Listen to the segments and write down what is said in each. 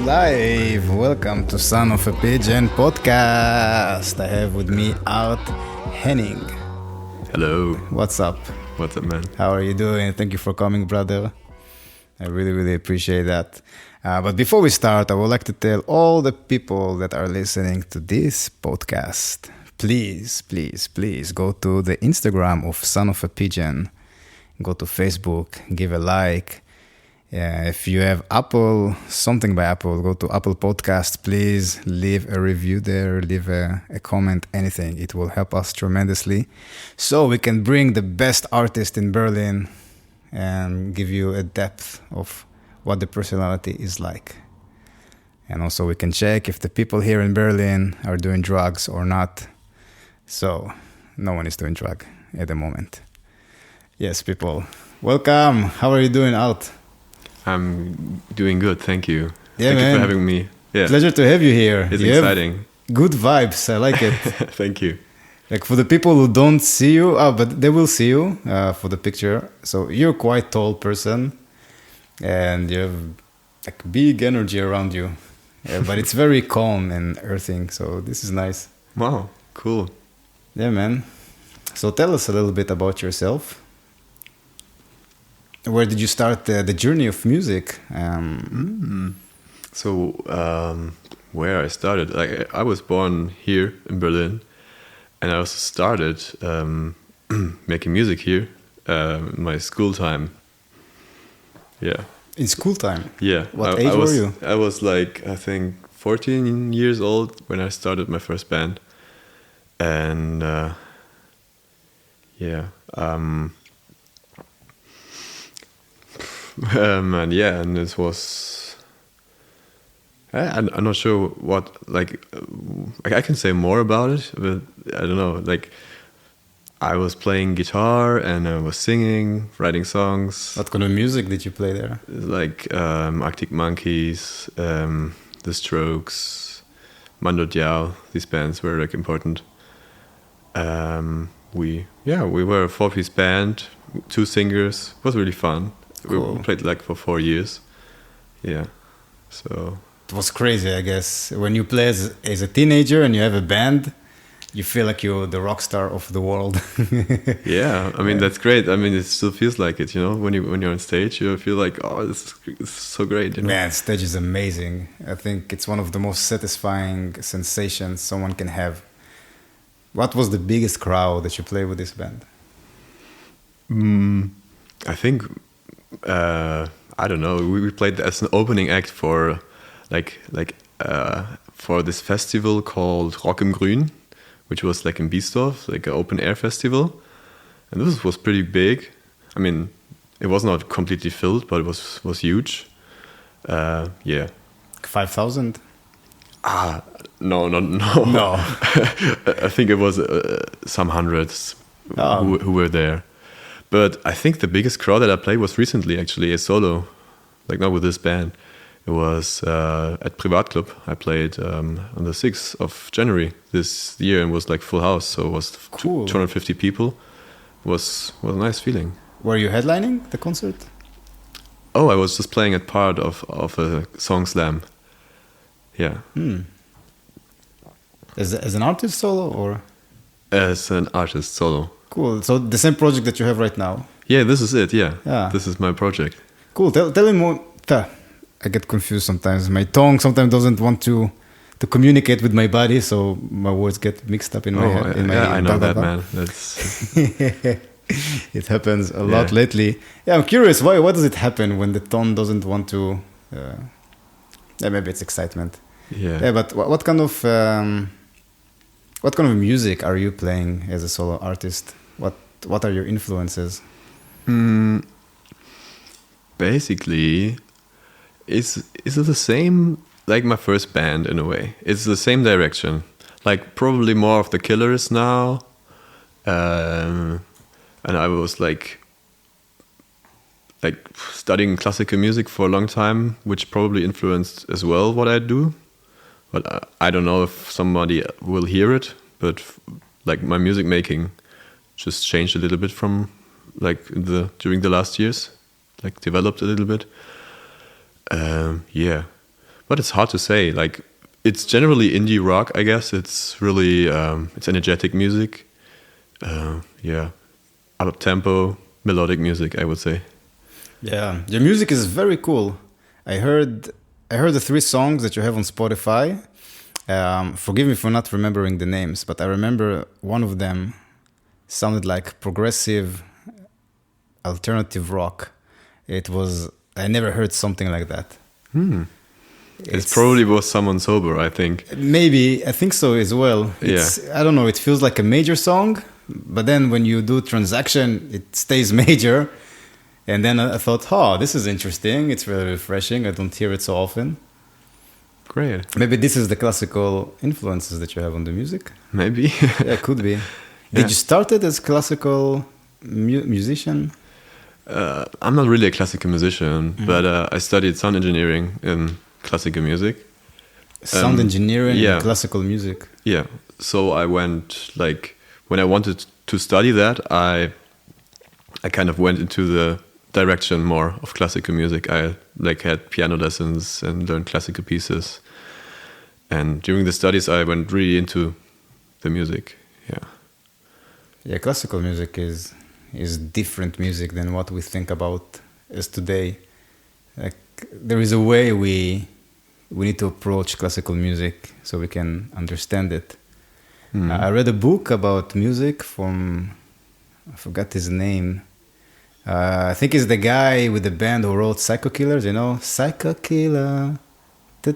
Live. Welcome to Son of a Pigeon podcast. I have with me Art Henning. Hello. What's up? What's up, man? How are you doing? Thank you for coming, brother. I really appreciate that. But before we start, I would like to tell all the people that are listening to this podcast, please go to the Instagram of Son of a Pigeon. Go to Facebook, give a like. If you have something by Apple, go to Apple Podcasts, please leave a review there, leave a comment, anything. It will help us tremendously. So we can bring the best artist in Berlin and give you a depth of what the personality is like. And also we can check if the people here in Berlin are doing drugs or not. So no one is doing drug at the moment. Yes, people. Welcome. How are you doing, Alt? I'm doing good, thank you. Yeah, thank man. you for having me. Yeah. Pleasure to have you here. It's you exciting. Good vibes. I like it. Thank you. Like for the people who don't see you, but they will see you for the picture. So you're a quite tall person and you have like big energy around you. But it's very calm and earthing. So this is nice. Wow, cool. Yeah, man. So tell us a little bit about yourself. Where did you start the journey of music? Where I started, like I was born here in Berlin, and I also started making music here in my school time. Yeah. In school time? Yeah. What age were you? I was like, I think 14 years old when I started my first band. And and this was. I'm not sure what I can say more about it, but I don't know. Like, I was playing guitar and I was singing, writing songs. What kind of music did you play there? Like Arctic Monkeys, The Strokes, Mando Diao. These bands were like important. We were a 4-piece band, 2 singers. It was really fun. Cool. We played like for 4 years. Yeah, so it was crazy, I guess. When you play as a teenager and you have a band, you feel like you're the rock star of the world. Yeah, I mean that's great. I mean it still feels like it, you know. When you're on stage, you feel like, oh, this is so great. You know? Man, stage is amazing. I think it's one of the most satisfying sensations someone can have. What was the biggest crowd that you played with this band? I think I don't know. We played as an opening act for for this festival called Rock im Grün, which was like in Biesdorf, like an open air festival, and this was pretty big. I mean, it was not completely filled, but it was huge. Yeah, 5,000. No. I think it was some hundreds who were there. But I think the biggest crowd that I played was recently, actually, a solo, like not with this band. It was at Privatclub. I played on the 6th of January this year and was like full house. So it was cool. 250 people. It was a nice feeling. Were you headlining the concert? Oh, I was just playing at part of a song slam. Yeah. As an artist solo or? As an artist solo. Cool. So the same project that you have right now? Yeah, this is it. Yeah. This is my project. Cool. Tell me more. I get confused sometimes. My tongue sometimes doesn't want to communicate with my body, so my words get mixed up in my head. I know that, man. That's it happens a lot lately. Yeah, I'm curious. Why does it happen when the tongue doesn't want to? Maybe it's excitement. Yeah. But what kind of music are you playing as a solo artist? What are your influences? Basically, it's the same like my first band in a way. It's the same direction. Like probably more of the Killers now. And I was like studying classical music for a long time, which probably influenced as well what I do. But I don't know if somebody will hear it, but like my music making just changed a little bit from like during the last years, like developed a little bit. Yeah, But it's hard to say. Like, it's generally indie rock, I guess. It's really it's energetic music. Yeah, up tempo, melodic music, I would say. Yeah, your music is very cool. I heard the 3 songs that you have on Spotify. Forgive me for not remembering the names, but I remember one of them sounded like progressive alternative rock. I never heard something like that. It probably was someone sober, I think. Maybe, I think so as well. I don't know, it feels like a major song, but then when you do transaction, it stays major. And then I thought, this is interesting. It's really refreshing. I don't hear it so often. Great. Maybe this is the classical influences that you have on the music. Maybe. Yeah, it could be. Did you start it as classical musician? I'm not really a classical musician, but I studied sound engineering in classical music. Sound engineering and classical music. Yeah. So I went, like, when I wanted to study that, I kind of went into the direction more of classical music. I had piano lessons and learned classical pieces. And during the studies, I went really into the music. Yeah. Yeah, classical music is different music than what we think about as today. Like, there is a way we need to approach classical music so we can understand it. I read a book about music from, I forgot his name. I think it's the guy with the band who wrote Psycho Killers, you know? Psycho Killer. I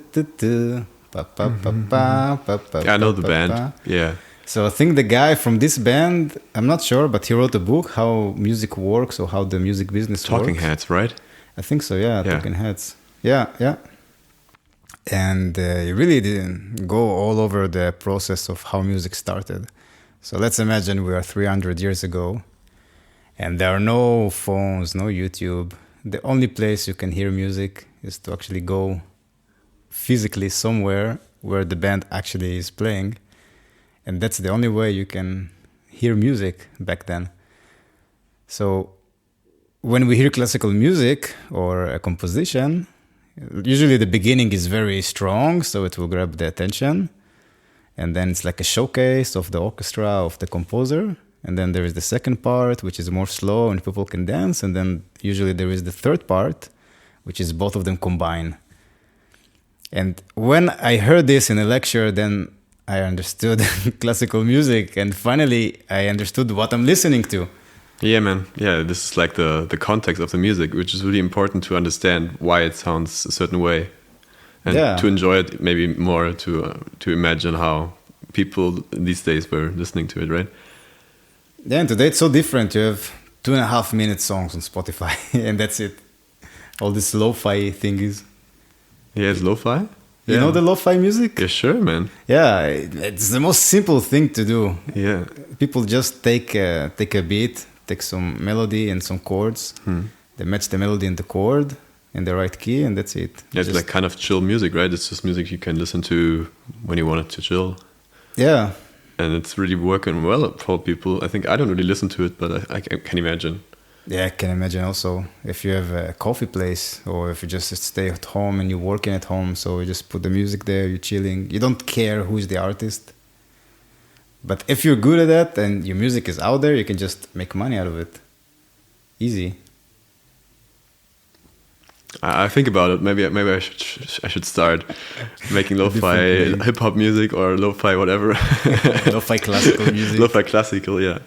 know the band. Yeah. So I think the guy from this band, I'm not sure, but he wrote a book, how music works or how the music business works. Talking Heads, right? I think so, yeah. Talking Heads. Yeah. And he really didn't go all over the process of how music started. So let's imagine we are 300 years ago. And there are no phones, no YouTube. The only place you can hear music is to actually go physically somewhere where the band actually is playing. And that's the only way you can hear music back then. So when we hear classical music or a composition, usually the beginning is very strong, so it will grab the attention. And then it's like a showcase of the orchestra, of the composer. And then there is the second part, which is more slow and people can dance. And then usually there is the third part, which is both of them combined. And when I heard this in a lecture, then I understood classical music. And finally, I understood what I'm listening to. Yeah, man. Yeah, this is like the context of the music, which is really important to understand why it sounds a certain way. And to enjoy it maybe more, to imagine how people these days were listening to it, right? Yeah, and today it's so different. You have 2.5-minute songs on Spotify, and that's it. All this lo-fi thingies. Yeah, it's lo-fi? You know the lo-fi music? Yeah, sure, man. Yeah, it's the most simple thing to do. Yeah. People just take a beat, take some melody and some chords. They match the melody and the chord in the right key, and that's it. Yeah, it's like kind of chill music, right? It's just music you can listen to when you want it to chill. Yeah. And it's really working well for people. I think I don't really listen to it, but I can imagine. Yeah, I can imagine also. If you have a coffee place or if you just stay at home and you're working at home, so you just put the music there, you're chilling. You don't care who's the artist. But if you're good at that and your music is out there, you can just make money out of it. Easy. I think about it. Maybe I should start making lo-fi hip hop music or lo-fi whatever. Lo-fi classical music. Lo-fi classical, yeah.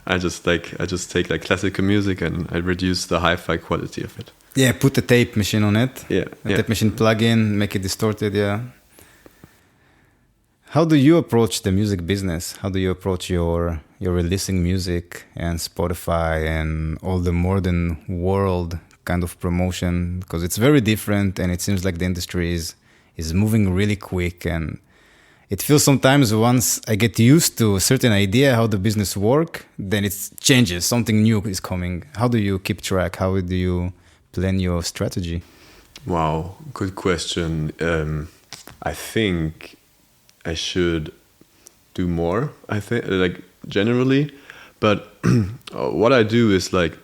I just take like classical music and I reduce the hi-fi quality of it. Yeah, put a tape machine on it. Yeah. Tape machine plug-in, make it distorted. Yeah. How do you approach the music business? How do you approach your releasing music and Spotify and all the modern world kind of promotion? Because it's very different and it seems like the industry is moving really quick, and it feels sometimes once I get used to a certain idea how the business work, then it changes. Something new is coming. How do you keep track? How do you plan your strategy? Wow, good question. I think I should do more, I think, like generally. But what I do is like,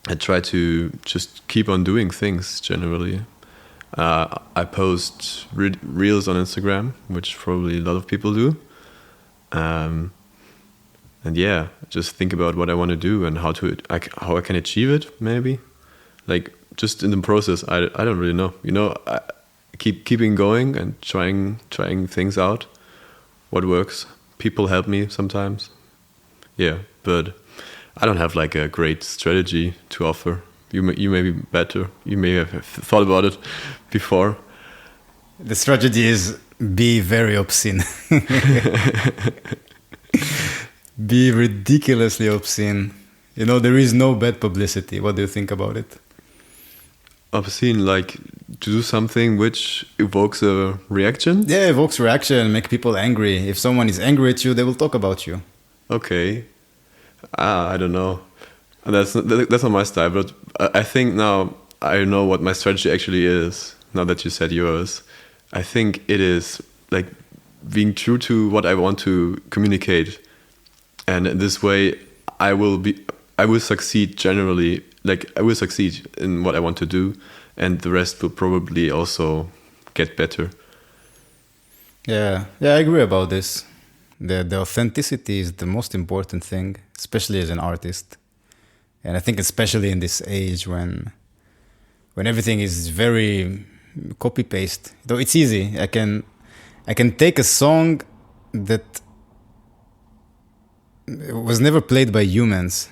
I try to just keep on doing things generally. I post reels on Instagram, which probably a lot of people do. And yeah, just think about what I want to do and how I can achieve it. Maybe, like just in the process, I don't really know. You know, I keeping going and trying things out. What works? People help me sometimes. Yeah, but I don't have like a great strategy to offer. You may be better. You may have thought about it before. The strategy is be very obscene. Be ridiculously obscene. You know, there is no bad publicity. What do you think about it? Obscene, like to do something which evokes a reaction? Yeah, evokes reaction, make people angry. If someone is angry at you, they will talk about you. Okay. I don't know. That's not my style, but I think now I know what my strategy actually is, now that you said yours. I think it is like being true to what I want to communicate. And in this way, I will succeed generally. Like I will succeed in what I want to do, and the rest will probably also get better. Yeah, I agree about this. The authenticity is the most important thing, especially as an artist. And I think especially in this age when everything is very copy paste. Though it's easy. I can take a song that was never played by humans,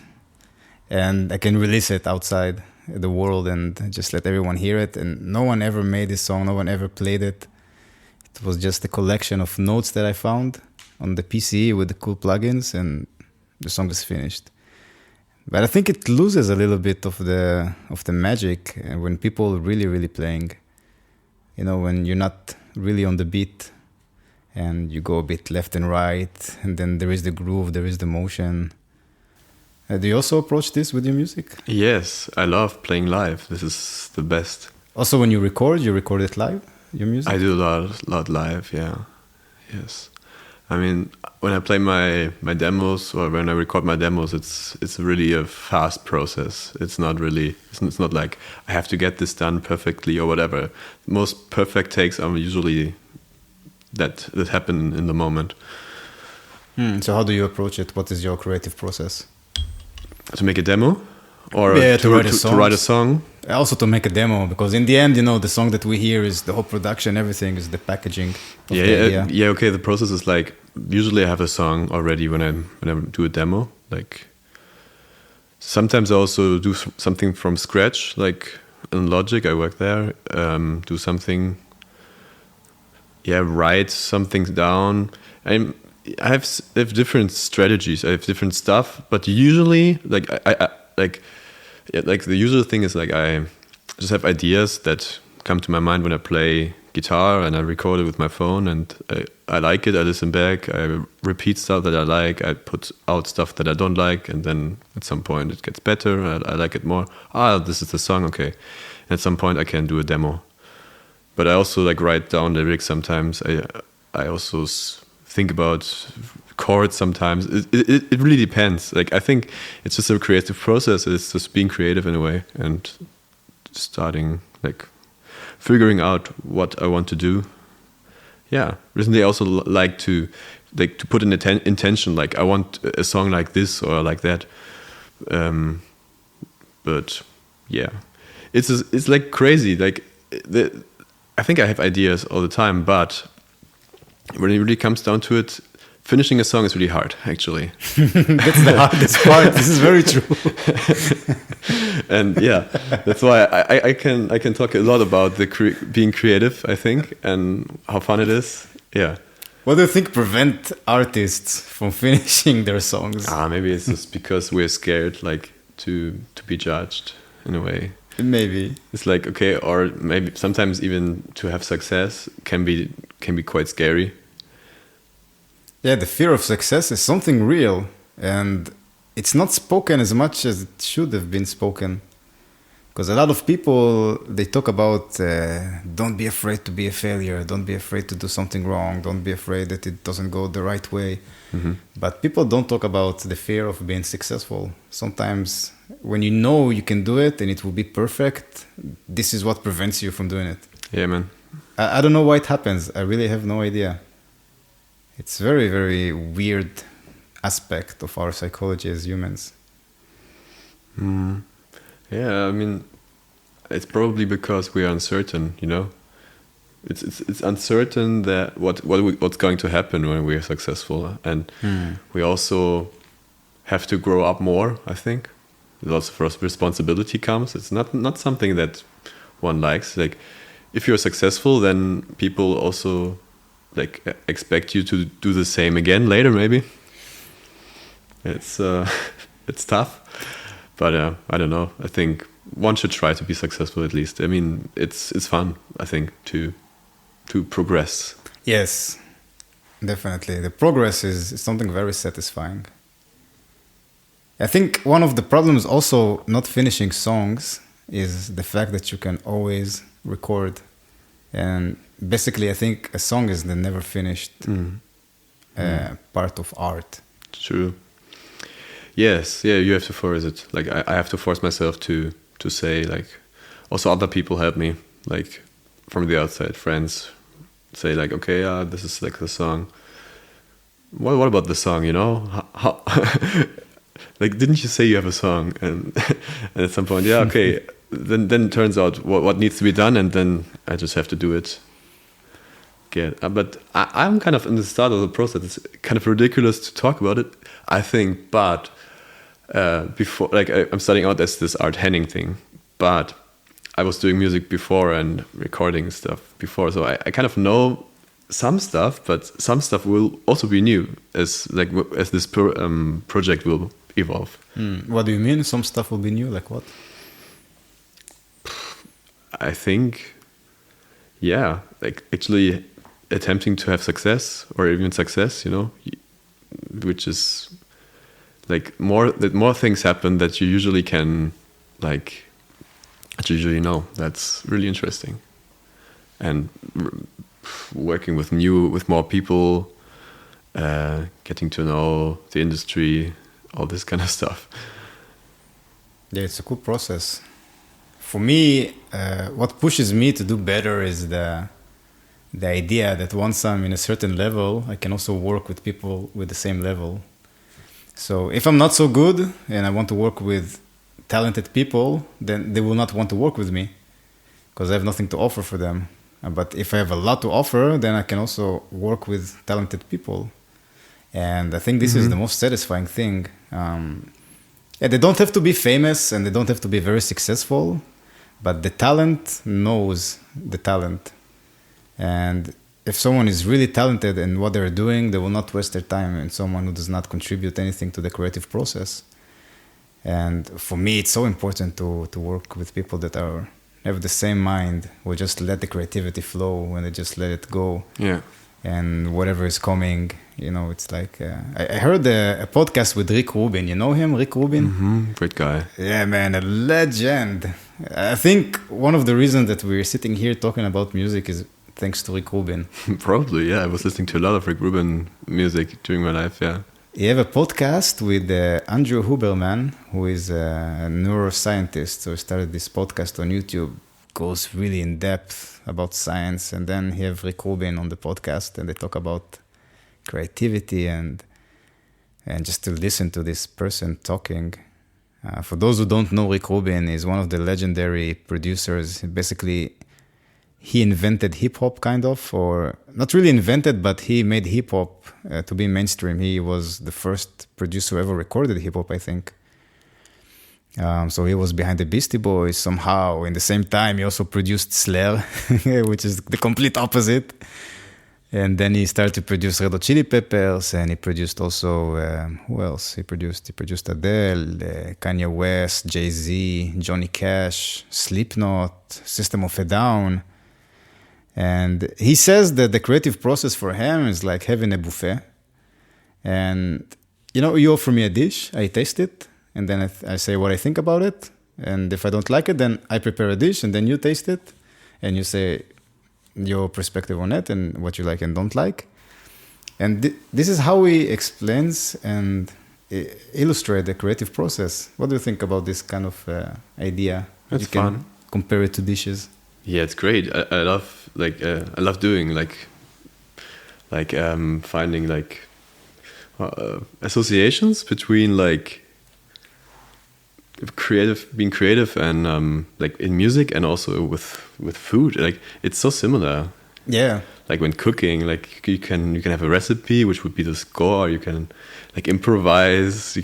and I can release it outside the world and just let everyone hear it. And no one ever made this song, no one ever played it. It was just a collection of notes that I found on the PC with the cool plugins, and the song is finished. But I think it loses a little bit of the magic when people really playing. You know, when you're not really on the beat, and you go a bit left and right, and then there is the groove, there is the motion. Do you also approach this with your music? Yes, I love playing live. This is the best. Also, when you record it live, your music? I do a lot live, yeah. Yes. I mean, when I play my demos or when I record my demos, it's really a fast process. It's not like I have to get this done perfectly or whatever. Most perfect takes are usually that happen in the moment. So how do you approach it? What is your creative process? To make a demo? Or to write a song? Also to make a demo, because in the end, you know, the song that we hear is the whole production, everything is the packaging. Yeah, okay, the process is like, usually I have a song already when I do a demo. Like, sometimes I also do something from scratch, like in Logic, I work there, do something, write something down. I have different strategies, I have different stuff, but usually, like, the usual thing is like I just have ideas that come to my mind when I play guitar, and I record it with my phone, and I like it, I listen back, I repeat stuff that I like, I put out stuff that I don't like, and then at some point it gets better, I like it more. This is the song, okay. And at some point I can do a demo. But I also like write down lyrics sometimes. I also think about chords sometimes. It really depends. Like, I think it's just a creative process. It's just being creative in a way and starting, like, figuring out what I want to do. Yeah. Recently I also like to put an intention, like I want a song like this or like that. But yeah, it's like crazy. Like I think I have ideas all the time, but when it really comes down to it, finishing a song is really hard, actually. That's the hardest part. This is very true. And yeah, that's why I can talk a lot about being creative, I think, and how fun it is. Yeah. What do you think prevent artists from finishing their songs? Maybe it's just because we're scared, like, to be judged in a way. Maybe it's like, okay, or maybe sometimes even to have success can be quite scary. Yeah, the fear of success is something real, and it's not spoken as much as it should have been spoken. Because a lot of people, they talk about don't be afraid to be a failure, don't be afraid to do something wrong, don't be afraid that it doesn't go the right way. Mm-hmm. But people don't talk about the fear of being successful. Sometimes when you know you can do it and it will be perfect, this is what prevents you from doing it. Yeah, man. I don't know why it happens. I really have no idea. It's very, very weird aspect of our psychology as humans. Yeah, I mean, it's probably because we are uncertain, you know? It's uncertain that what's going to happen when we are successful, and we also have to grow up more. I think lots of responsibility comes. It's not something that one likes. Like if you're successful, then people also like expect you to do the same again later. Maybe it's it's tough, but I don't know. I think one should try to be successful at least. I mean, it's fun. I think to progress. Yes, definitely. The progress is something very satisfying. I think one of the problems also not finishing songs is the fact that you can always record. And basically, I think a song is the never finished part of art. True. Yes, yeah, you have to force it. Like I have to force myself to say, like, also other people help me, like from the outside, friends say like, okay, this is like the song. What about the song? You know, how like, didn't you say you have a song? And at some point, yeah, okay. then it turns out what needs to be done, and then I just have to do it. But I'm kind of in the start of the process. It's kind of ridiculous to talk about it, I think. But before, like, I'm starting out as this Art Henning thing, but I was doing music before and recording stuff before, so I kind of know some stuff, but some stuff will also be new as this project will evolve. What do you mean? Some stuff will be new? Like what? I think, yeah, like actually attempting to have success or even success, you know, which is like more things happen that you usually can like. That you usually know. That's really interesting, and working with more people, getting to know the industry, all this kind of stuff. Yeah, it's a cool process. For me, what pushes me to do better is the idea that once I'm in a certain level, I can also work with people with the same level. So if I'm not so good and I want to work with talented people, then they will not want to work with me because I have nothing to offer for them. But if I have a lot to offer, then I can also work with talented people. And I think this is the most satisfying thing. They don't have to be famous and they don't have to be very successful, but the talent knows the talent. And if someone is really talented in what they're doing, they will not waste their time in someone who does not contribute anything to the creative process. And for me, it's so important to work with people that have the same mind, who just let the creativity flow and they just let it go. Yeah. And whatever is coming, you know, it's like... I heard a podcast with Rick Rubin. You know him, Rick Rubin? Mm-hmm. Great guy. Yeah, man, a legend. I think one of the reasons that we're sitting here talking about music is thanks to Rick Rubin. Probably, yeah. I was listening to a lot of Rick Rubin music during my life, yeah. You have a podcast with Andrew Huberman, who is a neuroscientist. So he started this podcast on YouTube, goes really in depth about science. And then you have Rick Rubin on the podcast, and they talk about creativity and just to listen to this person talking. For those who don't know, Rick Rubin is one of the legendary producers. Basically, he invented hip-hop, kind of, or not really invented, but he made hip-hop to be mainstream. He was the first producer who ever recorded hip-hop, I think. So he was behind the Beastie Boys somehow. In the same time, he also produced Slayer, which is the complete opposite. And then he started to produce Red Hot Chili Peppers, and he produced also, who else? He produced Adele, Kanye West, Jay-Z, Johnny Cash, Slipknot, System of a Down. And he says that the creative process for him is like having a buffet. And, you know, you offer me a dish, I taste it, and then I say what I think about it. And if I don't like it, then I prepare a dish, and then you taste it, and you say your perspective on it and what you like and don't like. And this is how he explains and illustrates the creative process. What do you think about this kind of idea? That's fun. Compare it to dishes. Yeah, it's great. I love I love doing finding associations between being creative and like in music and also with food. Like it's so similar. Yeah. Like when cooking, like you can have a recipe which would be the score. You can like improvise. You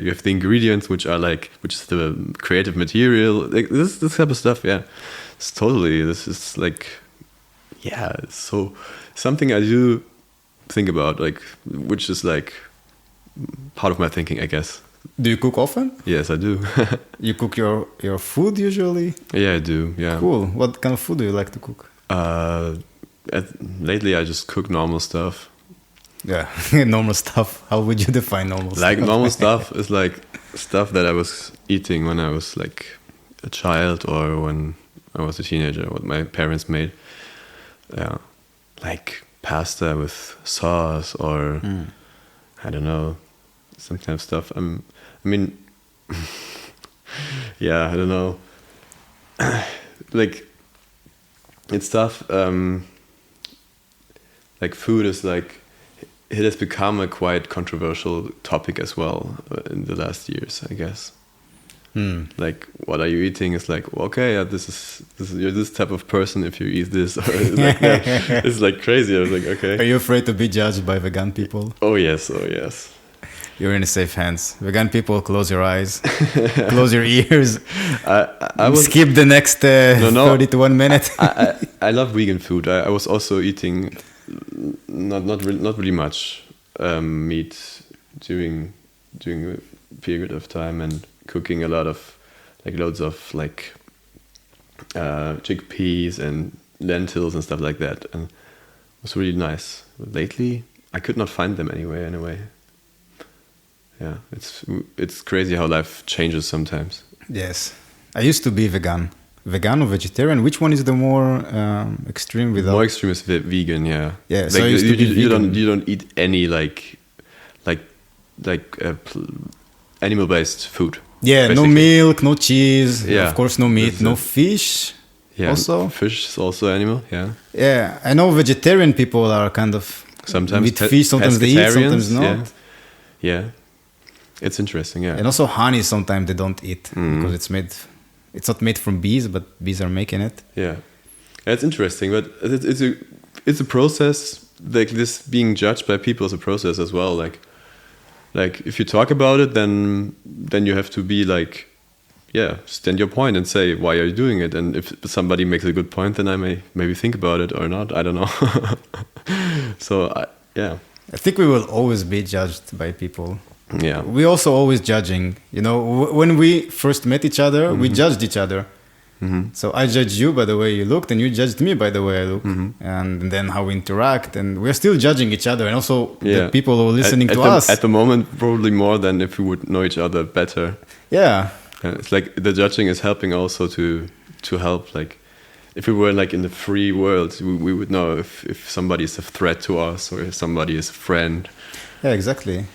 have the ingredients which is the creative material. Like this type of stuff. Yeah, this is like, yeah, it's so something I do think about, like, which is like part of my thinking, I guess. Do you cook often? Yes, I do. You cook your food usually? Yeah, I do. Yeah. Cool. What kind of food do you like to cook? Lately, I just cook normal stuff. Yeah, normal stuff. How would you define normal stuff? Like normal stuff is like stuff that I was eating when I was like a child or when I was a teenager. What my parents made. Yeah, like pasta with sauce or I don't know, some kind of stuff. I mean, yeah, I don't know. Like it's tough. Like food is like, it has become a quite controversial topic as well in the last years, I guess. Like, what are you eating? Is like, okay, you're this type of person if you eat this. Or it's like, it's like crazy. I was like, okay. Are you afraid to be judged by vegan people? Oh yes, oh yes. You're in safe hands. Vegan people, close your eyes, close your ears. Skip the next 30 to 1 minute. I love vegan food. I was also eating not really much meat during a period of time, and cooking a lot of loads of chickpeas and lentils and stuff like that, and it was really nice. Lately, I could not find them anyway. Yeah, it's crazy how life changes sometimes. Yes, I used to be vegan or vegetarian. Which one is the more extreme? More extreme is vegan. Yeah. Yeah. Like, so you don't eat any animal based food. Yeah, basically. No milk, no cheese. Yeah. Of course, no meat, no fish. Yeah. Also, fish is also animal. Yeah. Yeah, I know vegetarian people are kind of sometimes with fish. Sometimes they eat, sometimes not. Yeah. It's interesting. Yeah. And also honey. Sometimes they don't eat because it's not made from bees, but bees are making it. Yeah, it's interesting, but it's a process. Like this being judged by people is a process as well. Like if you talk about it, then you have to be like, yeah, stand your point and say why are you doing it. And if somebody makes a good point, then I may maybe think about it or not. I don't know. So yeah, I think we will always be judged by people. Yeah, we also always judging. You know, when we first met each other, we judged each other. So I judged you by the way you looked, and you judged me by the way I look, and then how we interact, and we're still judging each other, and also the people who are listening to us. At the moment, probably more than if we would know each other better. Yeah, it's like the judging is helping also to help. Like if we were like in the free world, we would know if somebody is a threat to us or if somebody is a friend. Yeah, exactly.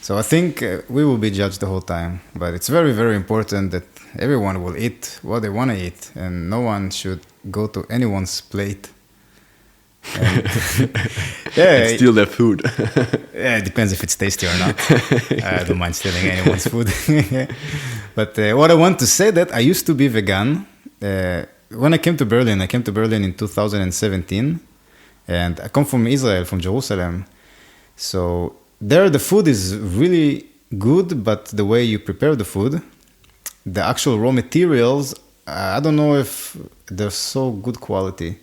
So I think we will be judged the whole time, but it's very, very important that everyone will eat what they want to eat, and no one should go to anyone's plate and and steal their food. Yeah, it depends if it's tasty or not. I don't mind stealing anyone's food. But what I want to say that I used to be vegan. When I came to Berlin in 2017, and I come from Israel, from Jerusalem. So there the food is really good, but the way you prepare the food, the actual raw materials, I don't know if they're so good quality.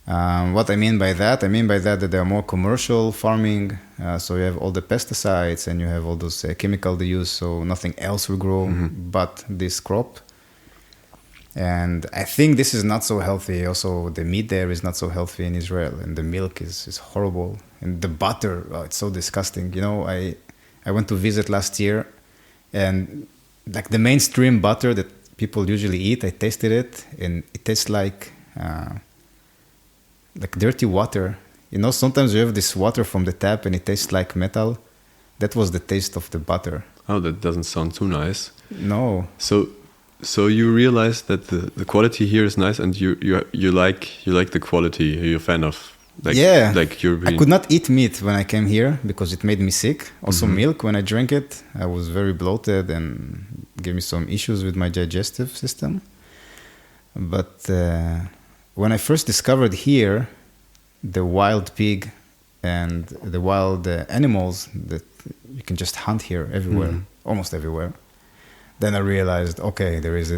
What I mean by that that they're more commercial farming. So you have all the pesticides and you have all those chemicals they use, so nothing else will grow but this crop. And I think this is not so healthy. Also, the meat there is not so healthy in Israel, and the milk is horrible. And the butter, it's so disgusting. You know, I went to visit last year, and like the mainstream butter that people usually eat, I tasted it, and it tastes like dirty water. You know, sometimes you have this water from the tap, and it tastes like metal. That was the taste of the butter. Oh, that doesn't sound too nice. No. So So you realize that the quality here is nice, and you like the quality. You're a fan of like European. I could not eat meat when I came here because it made me sick. Also milk, when I drank it, I was very bloated and gave me some issues with my digestive system. But when I first discovered here the wild pig and the wild animals that you can just hunt here everywhere, almost everywhere, then I realized, okay, there is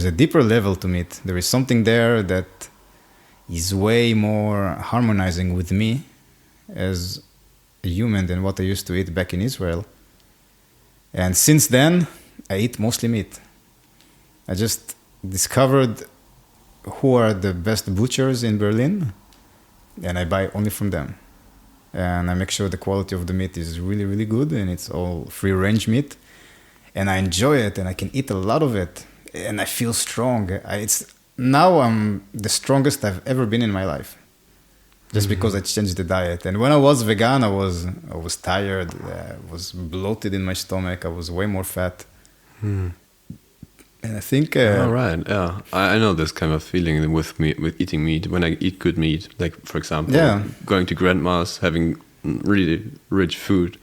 a deeper level to meat. There is something there that is way more harmonizing with me as a human than what I used to eat back in Israel. And since then, I eat mostly meat. I just discovered who are the best butchers in Berlin, and I buy only from them. And I make sure the quality of the meat is really, really good, and it's all free-range meat. And I enjoy it, and I can eat a lot of it, and I feel strong. Now I'm the strongest I've ever been in my life, just because I changed the diet. And when I was vegan, I was tired, I was bloated in my stomach, I was way more fat. And I think... all right, yeah. I know this kind of feeling with eating meat. When I eat good meat, like, for example, going to grandma's, having really rich food,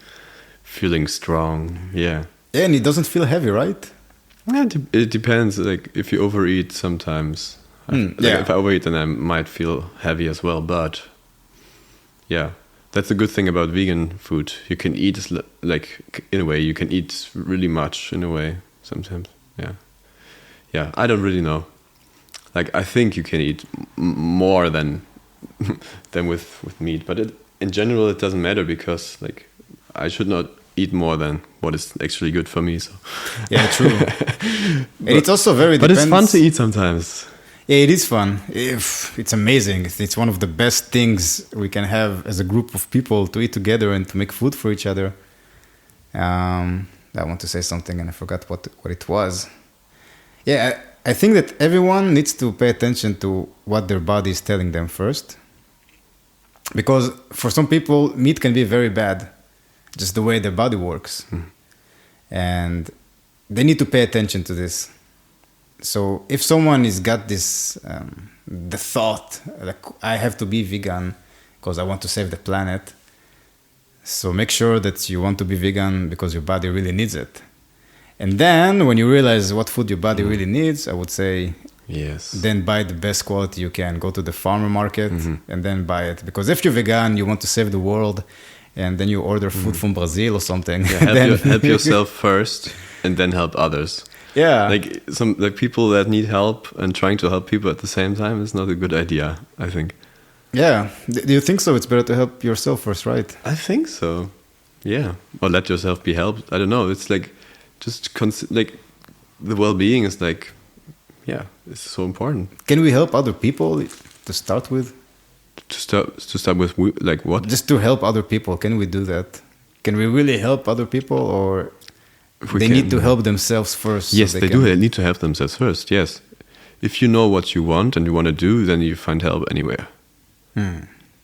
feeling strong, yeah. Yeah, and it doesn't feel heavy, right? Yeah, it depends. Like, if you overeat sometimes, if I overeat, then I might feel heavy as well. But yeah, that's a good thing about vegan food. You can eat, like, in a way, you can eat really much in a way sometimes. Yeah. I don't really know. Like, I think you can eat more than with meat, but in general it doesn't matter because, like, I should not eat more than what is actually good for me. So yeah, true. And it's also very. But it's fun to eat sometimes. Yeah, it is fun. It's amazing. It's one of the best things we can have as a group of people, to eat together and to make food for each other. I want to say something and I forgot what it was. Yeah, I think that everyone needs to pay attention to what their body is telling them first. Because for some people, meat can be very bad, just the way their body works. And they need to pay attention to this. So if someone has got this, the thought, like, I have to be vegan because I want to save the planet. So make sure that you want to be vegan because your body really needs it. And then when you realize what food your body really needs, I would say, yes, then buy the best quality you can. Go to the farmer market and then buy it. Because if you're vegan, you want to save the world, and then you order food from Brazil or something. Yeah, help yourself first and then help others. Yeah. Like people that need help and trying to help people at the same time is not a good idea, I think. Yeah. Do you think so? It's better to help yourself first, right? I think so. Yeah. Or let yourself be helped. I don't know. It's like just like the well-being is like, yeah, it's so important. Can we help other people to start with? To start with, like what? Just to help other people. Can we do that? Can we really help other people, or they need to help themselves first? Yes, they do. They need to help themselves first. Yes. If you know what you want and you want to do, then you find help anywhere.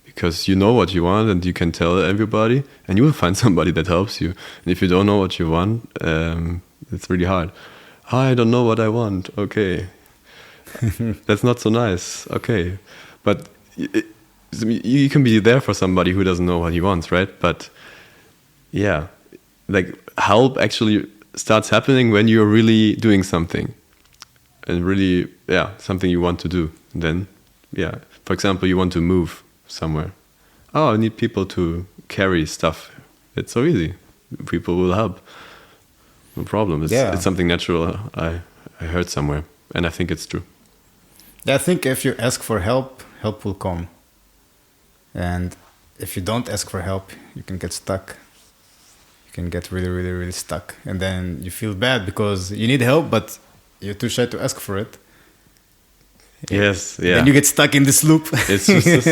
Because you know what you want and you can tell everybody, and you will find somebody that helps you. And if you don't know what you want, it's really hard. I don't know what I want. Okay. That's not so nice. Okay. But you can be there for somebody who doesn't know what he wants, right? But yeah, like help actually starts happening when you're really doing something and really, something you want to do. And then, for example, you want to move somewhere. Oh, I need people to carry stuff. It's so easy. People will help. No problem. It's something natural. I heard somewhere, and I think it's true. Yeah, I think if you ask for help, help will come. And if you don't ask for help, you can get stuck. You can get really, really, really stuck. And then you feel bad because you need help, but you're too shy to ask for it. Yes, yeah. Then you get stuck in this loop. It's just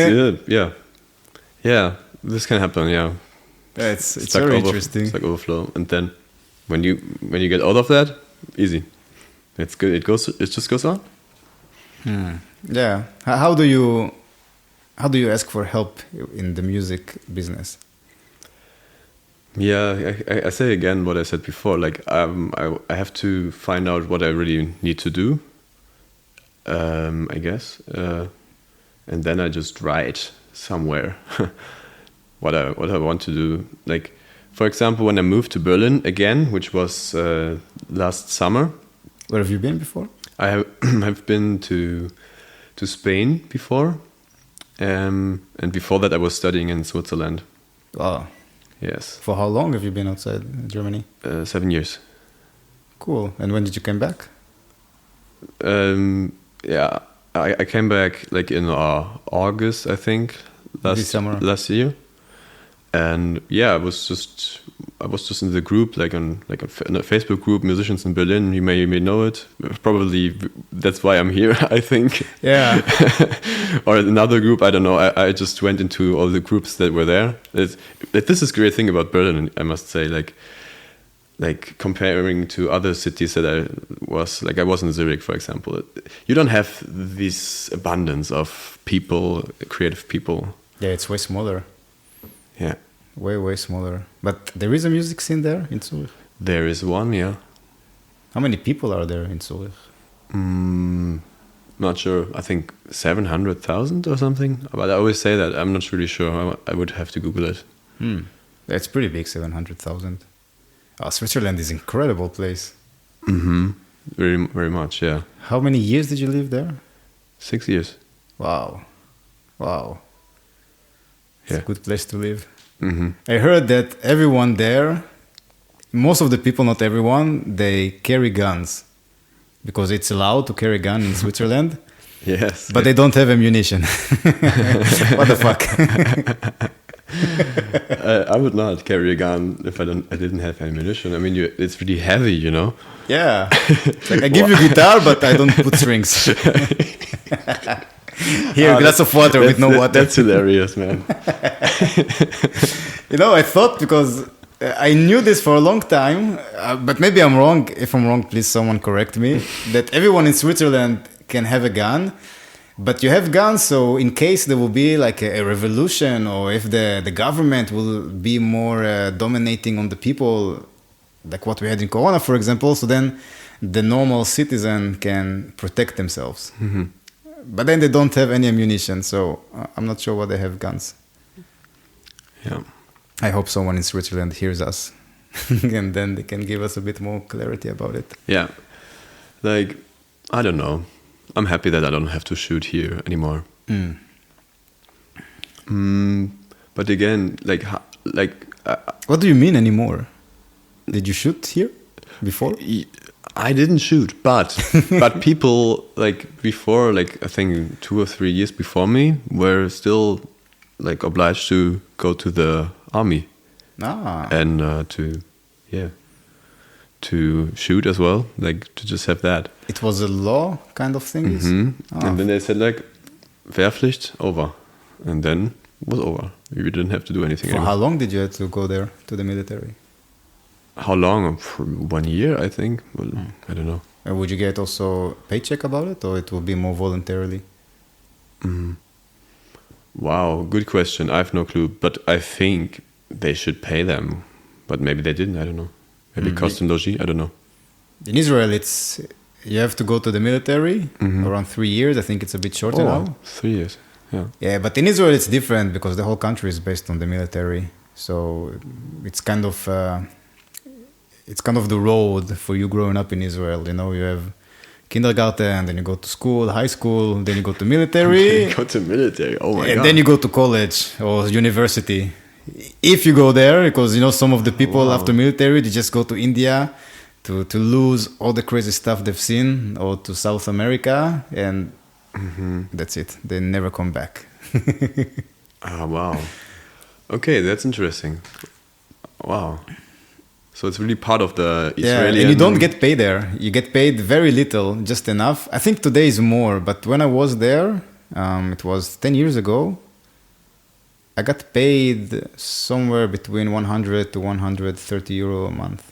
yeah. This can happen. Yeah, it's very interesting. It's like overflow, and then when you get out of that, easy. It's good. It just goes on. Yeah. How do you ask for help in the music business? Yeah, I say again what I said before. Like, I have to find out what I really need to do. I guess, and then I just write somewhere what I want to do. Like, for example, when I moved to Berlin again, which was last summer. Where have you been before? I have I've been to Spain before, and before that I was studying in Switzerland. Wow. Yes. For how long have you been outside Germany? 7 years. Cool. And when did you come back? Yeah, I came back like in August, I think, last year. And yeah, I was just in the group, like in a Facebook group, musicians in Berlin. You may know it. Probably that's why I'm here, I think. Yeah. Or another group, I don't know. I just went into all the groups that were there. This is a great thing about Berlin, I must say. Like comparing to other cities that I was in Zurich, for example. You don't have this abundance of people, creative people. Yeah, it's way smaller. Yeah. Way smaller. But there is a music scene there in Zurich? There is one, yeah. How many people are there in Zurich? Not sure. I think 700,000 or something. But I always say that. I'm not really sure. I would have to Google it. That's pretty big, 700,000. Oh, Switzerland is an incredible place. Mm-hmm. Very, very much, yeah. How many years did you live there? 6 years. Wow. It's a good place to live. Mm-hmm. I heard that everyone there, most of the people, not everyone, they carry guns because it's allowed to carry a gun in Switzerland. Yes. But they don't have ammunition. What the fuck? I would not carry a gun if I didn't have ammunition. I mean, it's really heavy, you know. Yeah. Like, I give you guitar, but I don't put strings. Here, a glass of water with no water. That's hilarious, man. I thought, because I knew this for a long time, but maybe I'm wrong. If I'm wrong, please someone correct me. That everyone in Switzerland can have a gun, but you have guns, so in case there will be like a revolution, or if the government will be more dominating on the people, like what we had in Corona, for example, so then the normal citizen can protect themselves. Mm-hmm. But then they don't have any ammunition, so I'm not sure why they have guns. Yeah. I hope someone in Switzerland hears us and then they can give us a bit more clarity about it. Yeah. Like, I don't know. I'm happy that I don't have to shoot here anymore. But again, what do you mean anymore? Did you shoot here before? I didn't shoot, but people like before, like I think 2 or 3 years before me, were still like obliged to go to the army and to shoot as well, like to just have that. It was a law kind of thing. Mm-hmm. And then they said like Wehrpflicht over, and then it was over. You didn't have to do anything. For how long did you have to go there to the military? How long? For 1 year, I think. Well, I don't know. Would you get also paycheck about it, or it will be more voluntarily? Wow, good question. I have no clue, but I think they should pay them. But maybe they didn't. I don't know. Maybe cost and logis. I don't know. In Israel, you have to go to the military around 3 years. I think it's a bit shorter now. 3 years. Yeah. Yeah, but in Israel it's different because the whole country is based on the military. So it's kind of the road for you growing up in Israel. You have kindergarten, then you go to school, high school, then you go to military. You go to military. Oh my god. And then you go to college or university. If you go there, because some of the people after military, they just go to India to lose all the crazy stuff they've seen, or to South America, and that's it. They never come back. Wow. Okay, that's interesting. Wow. So it's really part of the Israeli... Yeah, and you don't get paid there. You get paid very little, just enough. I think today is more, but when I was there, it was 10 years ago, I got paid somewhere between 100 to 130 euro a month.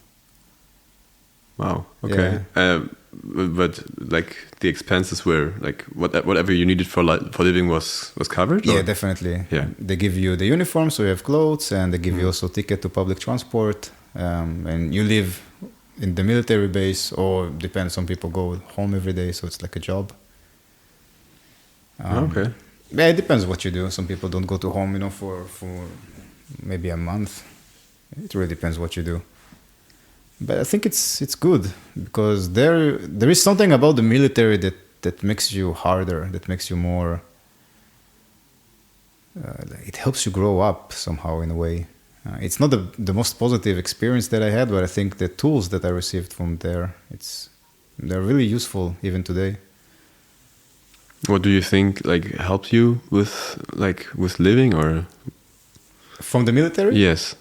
Wow, okay. Yeah. but like the expenses were like whatever you needed for living was covered? Yeah, or? definitely. Yeah. They give you the uniform, so you have clothes, and they give you also ticket to public transport, and you live in the military base, or depends. Some people go home every day, so it's like a job. Okay. Yeah, it depends what you do. Some people don't go to home, for maybe a month. It really depends what you do. But I think it's good because there is something about the military that makes you harder, that makes you more. It helps you grow up somehow in a way. It's not the most positive experience that I had, but I think the tools that I received from there, they're really useful even today. What do you think helped you with living or from the military? Yes.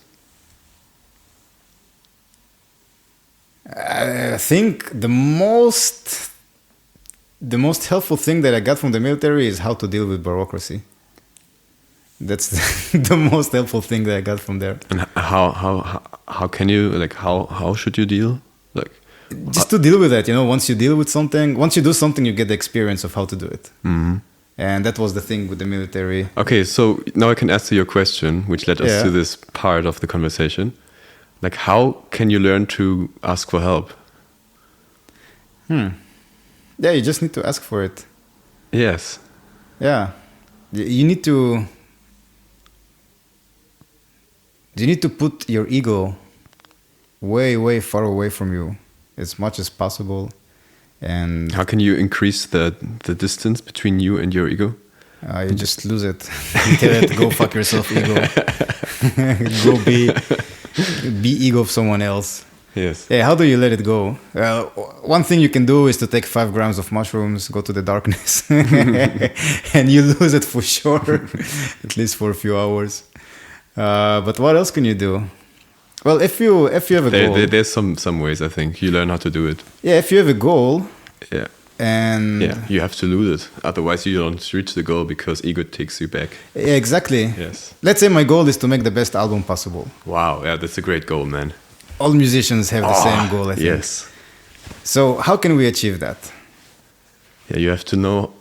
I think the most helpful thing that I got from the military is how to deal with bureaucracy. That's the most helpful thing that I got from there. And how can you how should you deal just to deal with that? Once you deal with something, once you do something, you get the experience of how to do it. Mm-hmm. And that was the thing with the military. Okay, so now I can answer your question, which led us to this part of the conversation. How can you learn to ask for help? Yeah, you just need to ask for it. Yes. Yeah. You need to put your ego way, way far away from you as much as possible. And how can you increase the distance between you and your ego? You just lose it. You tell it, go fuck yourself, ego. Go be ego of someone else. Yes. Yeah, how do you let it go? One thing you can do is to take 5 grams of mushrooms, go to the darkness, and you lose it for sure, at least for a few hours. But what else can you do? Well, if you have a goal, there's some ways I think you learn how to do it. Yeah, if you have a goal, yeah, and you have to lose it. Otherwise, you don't reach the goal because ego takes you back. Yeah, exactly. Yes. Let's say my goal is to make the best album possible. Wow, yeah, that's a great goal, man. All musicians have the same goal, I think. Yes. So how can we achieve that? Yeah, you have to know,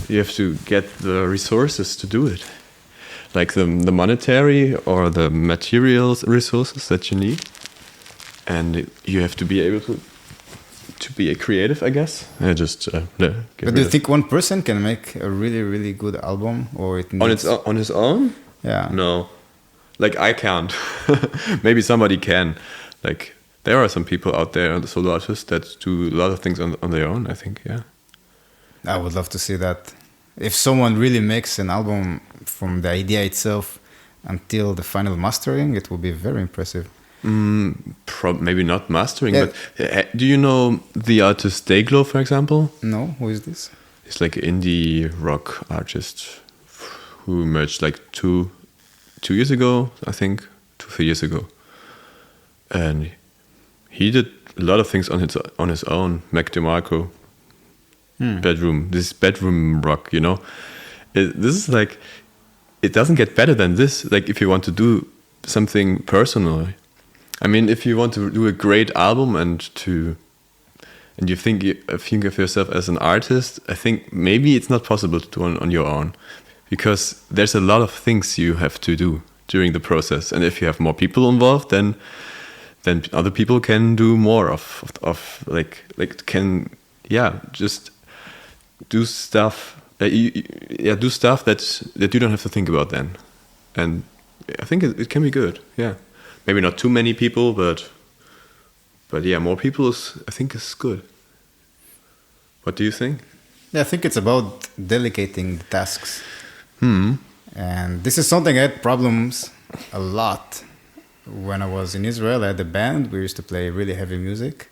you have to get the resources to do it. The monetary or the materials resources that you need. And you have to be able to be a creative, I guess. But do you think one person can make a really, really good album? Or it needs... on his own? Yeah. No. I can't. Maybe somebody can. There are some people out there, the solo artists, that do a lot of things on their own, I think, yeah. I would love to see that. If someone really makes an album from the idea itself until the final mastering, it will be very impressive. Maybe not mastering, but do you know the artist Dayglow, for example? No, who is this? He's an indie rock artist who emerged 2 years ago, I think, 2-3 years ago, and he did a lot of things on his own. Mac DeMarco, bedroom rock, This is it doesn't get better than this. If you want to do something personally, I mean, if you want to do a great album and you think of yourself as an artist, I think maybe it's not possible to do on your own. Because there's a lot of things you have to do during the process, and if you have more people involved, then other people can do more just do stuff. Do stuff that you don't have to think about then, and I think it can be good. Yeah, maybe not too many people, but more people I think is good. What do you think? Yeah, I think it's about delegating the tasks. And this is something I had problems a lot when I was in Israel. I had a band. We used to play really heavy music.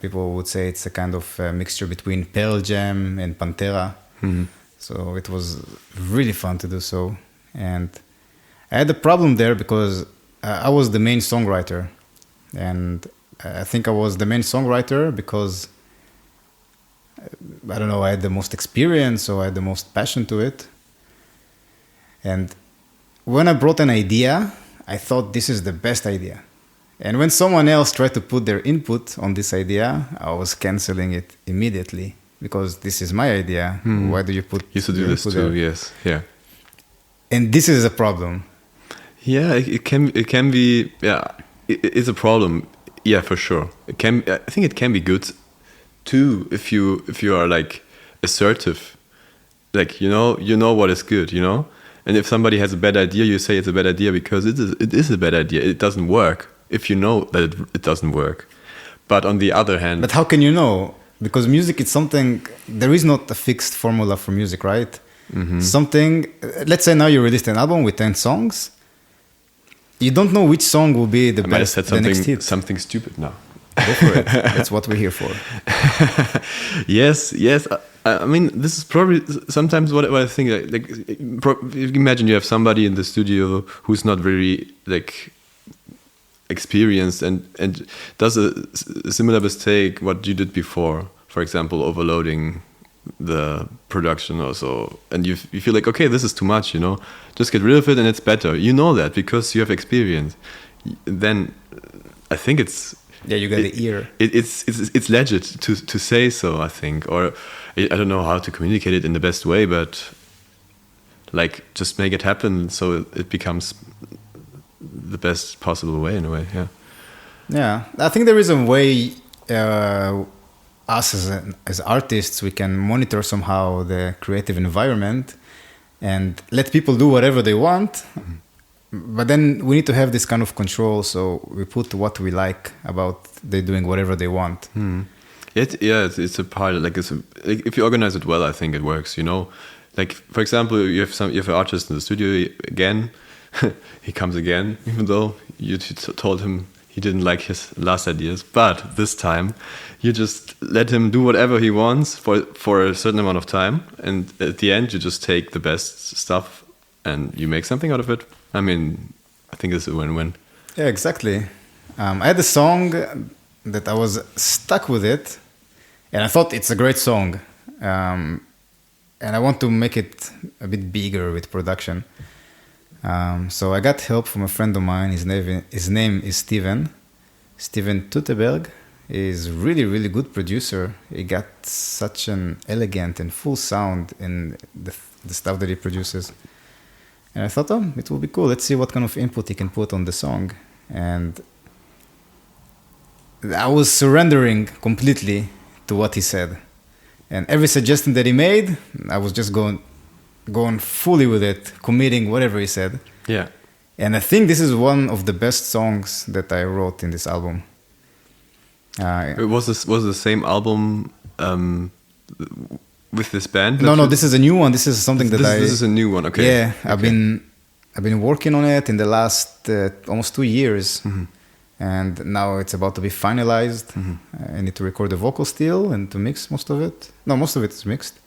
People would say it's a kind of mixture between Pearl Jam and Pantera. So it was really fun to do so. And I had a problem there because I was the main songwriter. And I think I was the main songwriter because, I don't know, I had the most experience or I had the most passion to it. And when I brought an idea, I thought this is the best idea. And when someone else tried to put their input on this idea, I was canceling it immediately because this is my idea. Why do you put? Used to do this too. There? Yes, yeah. And this is a problem. Yeah, it can be. Yeah, it's a problem. Yeah, for sure. I think it can be good too if you are like assertive, like you know what is good, and if somebody has a bad idea, you say it's a bad idea because it is a bad idea. It doesn't work if you know that it doesn't work. But on the other hand, but how can you know? Because music is something. There is not a fixed formula for music, right? Something. Let's say now you released an album with 10 songs. You don't know which song will be the best. The next hit. Something stupid now. Go for it. That's what we're here for. Yes. I mean, this is probably sometimes what I think. Like, imagine you have somebody in the studio who's not very like experienced and does a similar mistake what you did before. For example, overloading the production or so, and you feel like, okay, this is too much, just get rid of it and it's better. You know that because you have experience. Then I think it's you got the ear. It's legit to say so, I think, or I don't know how to communicate it in the best way, but like just make it happen so it becomes the best possible way in a way. Yeah, I think there is a way us as artists, we can monitor somehow the creative environment and let people do whatever they want. But then we need to have this kind of control, so we put what we like about they doing whatever they want. It's a part. Like if you organize it well, I think it works. Like for example, you have an artist in the studio again. He comes again, even though you told him he didn't like his last ideas. But this time, you just let him do whatever he wants for a certain amount of time, and at the end, you just take the best stuff and you make something out of it. I mean, I think it's a win-win. Yeah, exactly. I had a song that I was stuck with it, and I thought it's a great song, and I want to make it a bit bigger with production. So I got help from a friend of mine. His name is Steven Tuteberg. He's really, really good producer. He got such an elegant and full sound in the stuff that he produces. And I thought, it will be cool. Let's see what kind of input he can put on the song. And I was surrendering completely to what he said. And every suggestion that he made, I was just going fully with it, committing whatever he said. Yeah. And I think this is one of the best songs that I wrote in this album. Was the same album with this band? No, this is a new one. This is something that This is a new one, okay. Yeah, okay. I've been working on it in the last almost 2 years. And now it's about to be finalized. I need to record the vocal still and to mix most of it. No, most of it is mixed.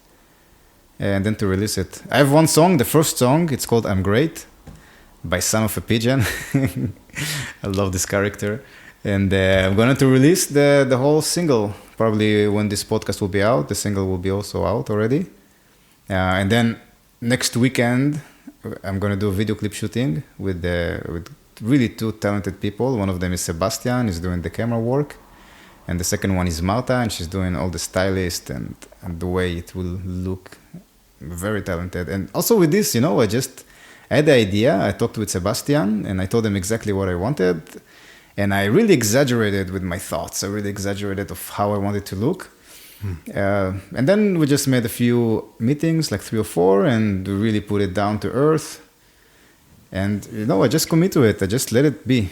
And then to release it. I have one song, the first song, it's called I'm Great by Son of a Pigeon. I love this character. And I'm going to release the whole single. Probably when this podcast will be out, the single will be also out already. And then next weekend, I'm going to do a video clip shooting with really 2 talented people. One of them is Sebastian, he's doing the camera work. And the second one is Marta, and she's doing all the stylist and the way it will look. Very talented. And also with this, I had the idea. I talked with Sebastian and I told him exactly what I wanted. And I really exaggerated with my thoughts. I really exaggerated of how I wanted to look. And then we just made a few meetings, like 3 or 4, and we really put it down to earth. And, I just commit to it. I just let it be.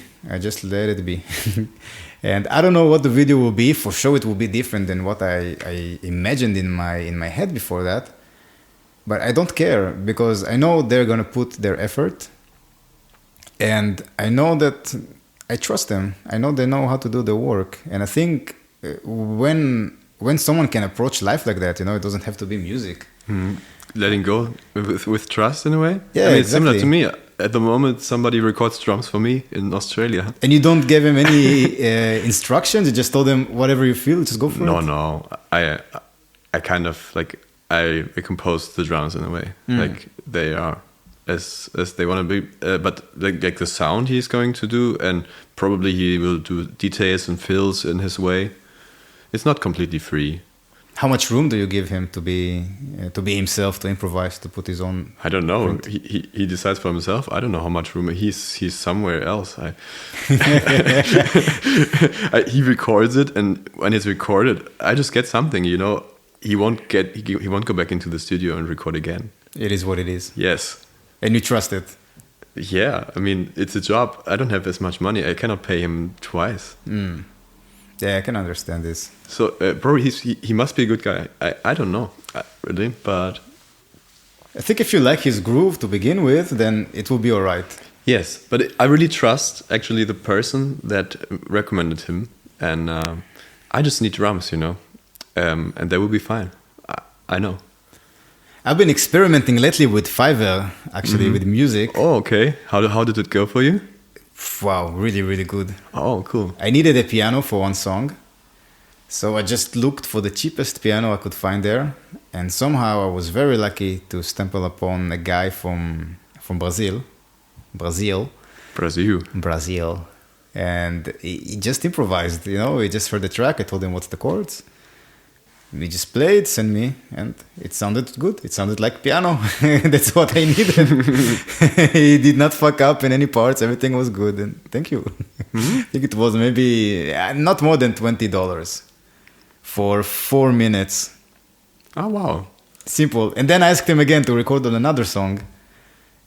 And I don't know what the video will be. For sure it will be different than what I imagined in my head before that. But I don't care because I know they're going to put their effort. And I know that I trust them. I know they know how to do the work. And I think when someone can approach life like that, it doesn't have to be music. Letting go with trust in a way? Yeah, I mean, exactly. It's similar to me. At the moment, somebody records drums for me in Australia. And you don't give him any instructions? You just told him whatever you feel, just go for it? No. I kind of like, I compose the drums in a way. Like they are as they want to be, but like the sound he's going to do, and probably he will do details and fills in his way. It's not completely free. How much room do you give him to be himself, to improvise, to put his own? I don't know. He decides for himself. I don't know how much room. He's somewhere else. He records it, and when it's recorded, I just get something. You know, he won't go back into the studio and record again. It is what it is. Yes. And you trust it. Yeah, I mean, it's a job. I don't have as much money. I cannot pay him twice. Yeah, I can understand this. So probably he must be a good guy. I don't know, really, but I think if you like his groove to begin with, then it will be all right. yes, but I really trust actually the person that recommended him, and I just need drums, you know, and they will be fine. I know. I've been experimenting lately with Fiverr, actually, with music. Oh, okay. How did it go for you? Wow, really, really good. Oh, cool. I needed a piano for one song. So I just looked for the cheapest piano I could find there. And somehow I was very lucky to stumble upon a guy from Brazil. Brazil. And he just improvised, you know. He just heard the track. I told him what's the chords. He just played, sent me, and it sounded good. It sounded like piano. That's what I needed. He did not fuck up in any parts. Everything was good, and thank you. I think it was maybe not more than $20 for 4 minutes. Oh, wow. Simple. And then I asked him again to record on another song,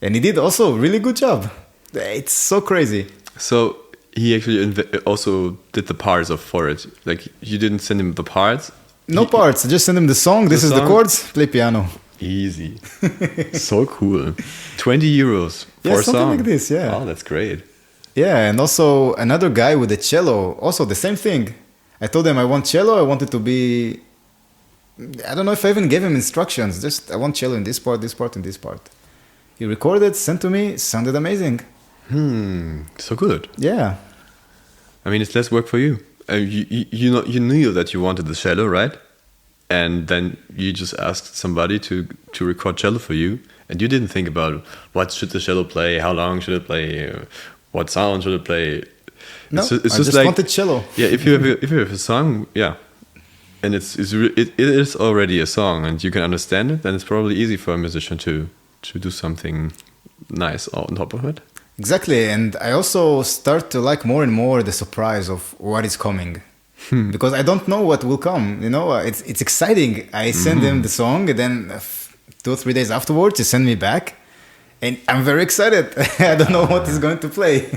and he did also a really good job. It's so crazy. So he actually also did the parts for it. Like, you didn't send him the parts? No parts. Just send him the song. This is the chords. Play piano. Easy. So cool. 20 euros for a song. Something like this, yeah. Oh, that's great. Yeah, and also another guy with a cello. Also the same thing. I told him I want cello. I want it to be... I don't know if I even gave him instructions. Just, I want cello in this part, and this part. He recorded, sent to me. Sounded amazing. So good. Yeah. I mean, it's less work for you. You knew that you wanted the cello, right? And then you just asked somebody to record cello for you, and you didn't think about what should the cello play, how long should it play, what sound should it play. No, I just like, wanted cello. Yeah, if you have a song, yeah, and it is already a song, and you can understand it, then it's probably easy for a musician to do something nice on top of it. Exactly, and I also start to like more and more the surprise of what is coming, because I don't know what will come. You know, it's exciting. I send him the song, and then 2 or 3 days afterwards, he send me back, and I'm very excited. I don't know what he's going to play.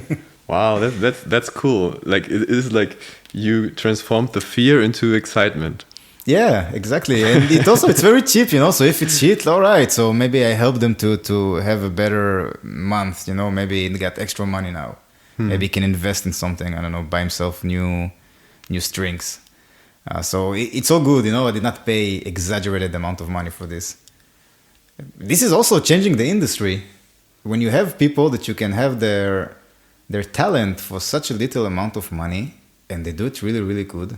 Wow, that's cool. Like it is like you transformed the fear into excitement. Yeah, exactly. And it's very cheap, you know, so if it's shit, all right. So maybe I help them to have a better month, you know, maybe he got extra money now. Maybe he can invest in something, I don't know, buy himself new strings. So it's all good, you know, I did not pay exaggerated amount of money for this. This is also changing the industry. When you have people that you can have their talent for such a little amount of money, and they do it really, really good,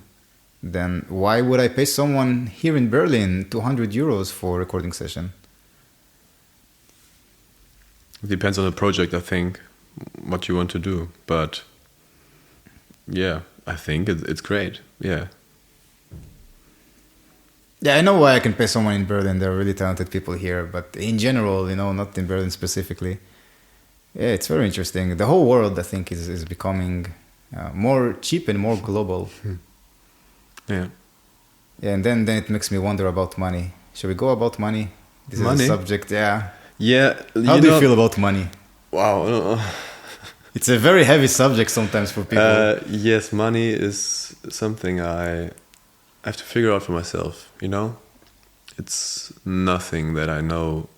then why would I pay someone here in Berlin 200 euros for a recording session? It depends on the project, I think, what you want to do. But yeah, I think it's great. Yeah. Yeah, I know why I can pay someone in Berlin. There are really talented people here. But in general, you know, not in Berlin specifically. Yeah, it's very interesting. The whole world, I think, is becoming more cheap and more global. Yeah. Yeah, and then it makes me wonder about money. Should we go about money? This is a subject, yeah. Yeah. How do you feel about money? Wow. It's a very heavy subject sometimes for people. Yes, money is something I have to figure out for myself, you know? It's nothing that I know.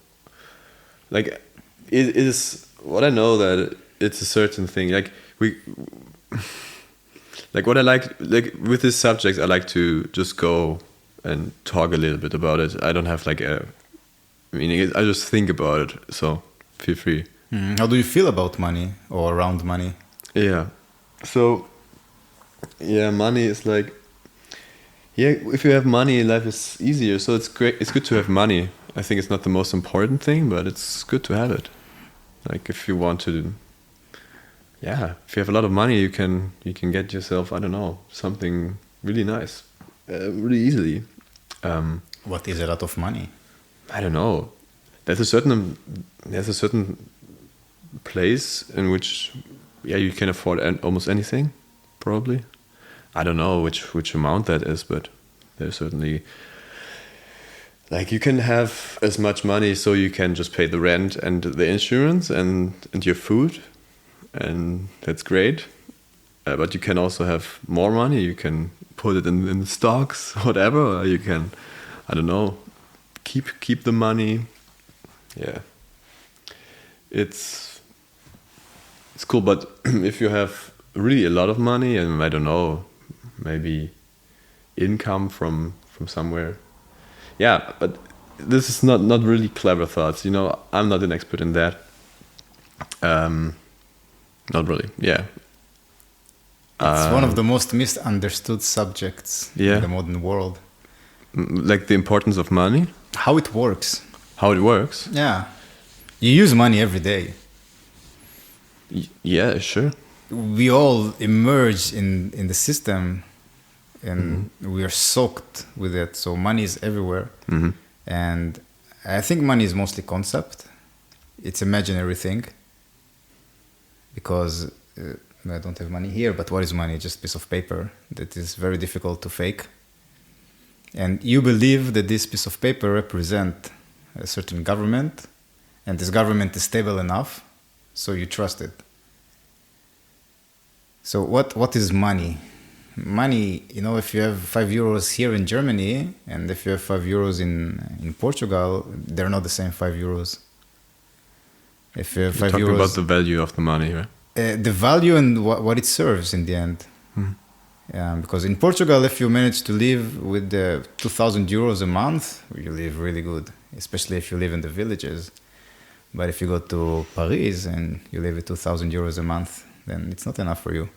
Like, it is what I know that it's a certain thing. Like, like what I like with this subject, I like to just go and talk a little bit about it. I don't have like a meaning. I just think about it. So feel free. How do you feel about money or around money? Yeah. So yeah, money is like, yeah, if you have money, life is easier. So it's great. It's good to have money. I think it's not the most important thing, but it's good to have it. Like if you want to, if you have a lot of money, you can get yourself, I don't know, something really nice, really easily. What is a lot of money? I don't know. There's a certain place in which you can afford almost anything, probably. I don't know which amount that is, but there's certainly, like, you can have as much money so you can just pay the rent and the insurance and your food, and that's great. But you can also have more money. You can put it in stocks, whatever. Or you can, I don't know, keep the money. Yeah, it's cool. But if you have really a lot of money and, I don't know, maybe income from somewhere. Yeah, but this is not really clever thoughts. You know, I'm not an expert in that. Not really. Yeah. It's one of the most misunderstood subjects in the modern world. Like the importance of money? How it works. How it works? Yeah. You use money every day. Yeah, sure. We all emerge in the system, and we are soaked with it. So money is everywhere. Mm-hmm. And I think money is mostly concept. It's imaginary thing. Because I don't have money here, but what is money? Just a piece of paper that is very difficult to fake. And you believe that this piece of paper represents a certain government, and this government is stable enough, so you trust it. So what is money? Money, you know, if you have 5 euros here in Germany, and if you have 5 euros in Portugal, they're not the same 5 euros. If you have 5 You're talking euros, about the value of the money, right? The value and what it serves in the end. Because in Portugal, if you manage to live with 2,000 euros a month, you live really good, especially if you live in the villages. But if you go to Paris and you live with 2,000 euros a month, then it's not enough for you.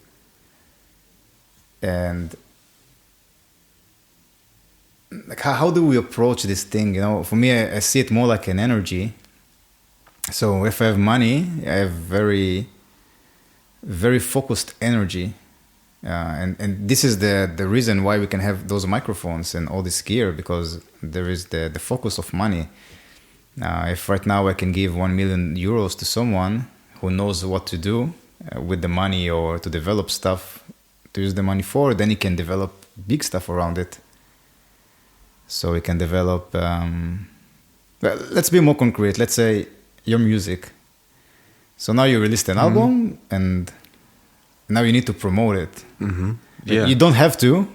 And like, how do we approach this thing? You know, for me, I see it more like an energy. So if I have money, I have very, very focused energy. And this is the reason why we can have those microphones and all this gear, because there is the focus of money. If right now I can give 1 million euros to someone who knows what to do with the money, or to develop stuff to use the money for, then he can develop big stuff around it. So we can develop, let's be more concrete. Let's say your music. So now you released an album, and now you need to promote it. Mm-hmm. Yeah. You don't have to.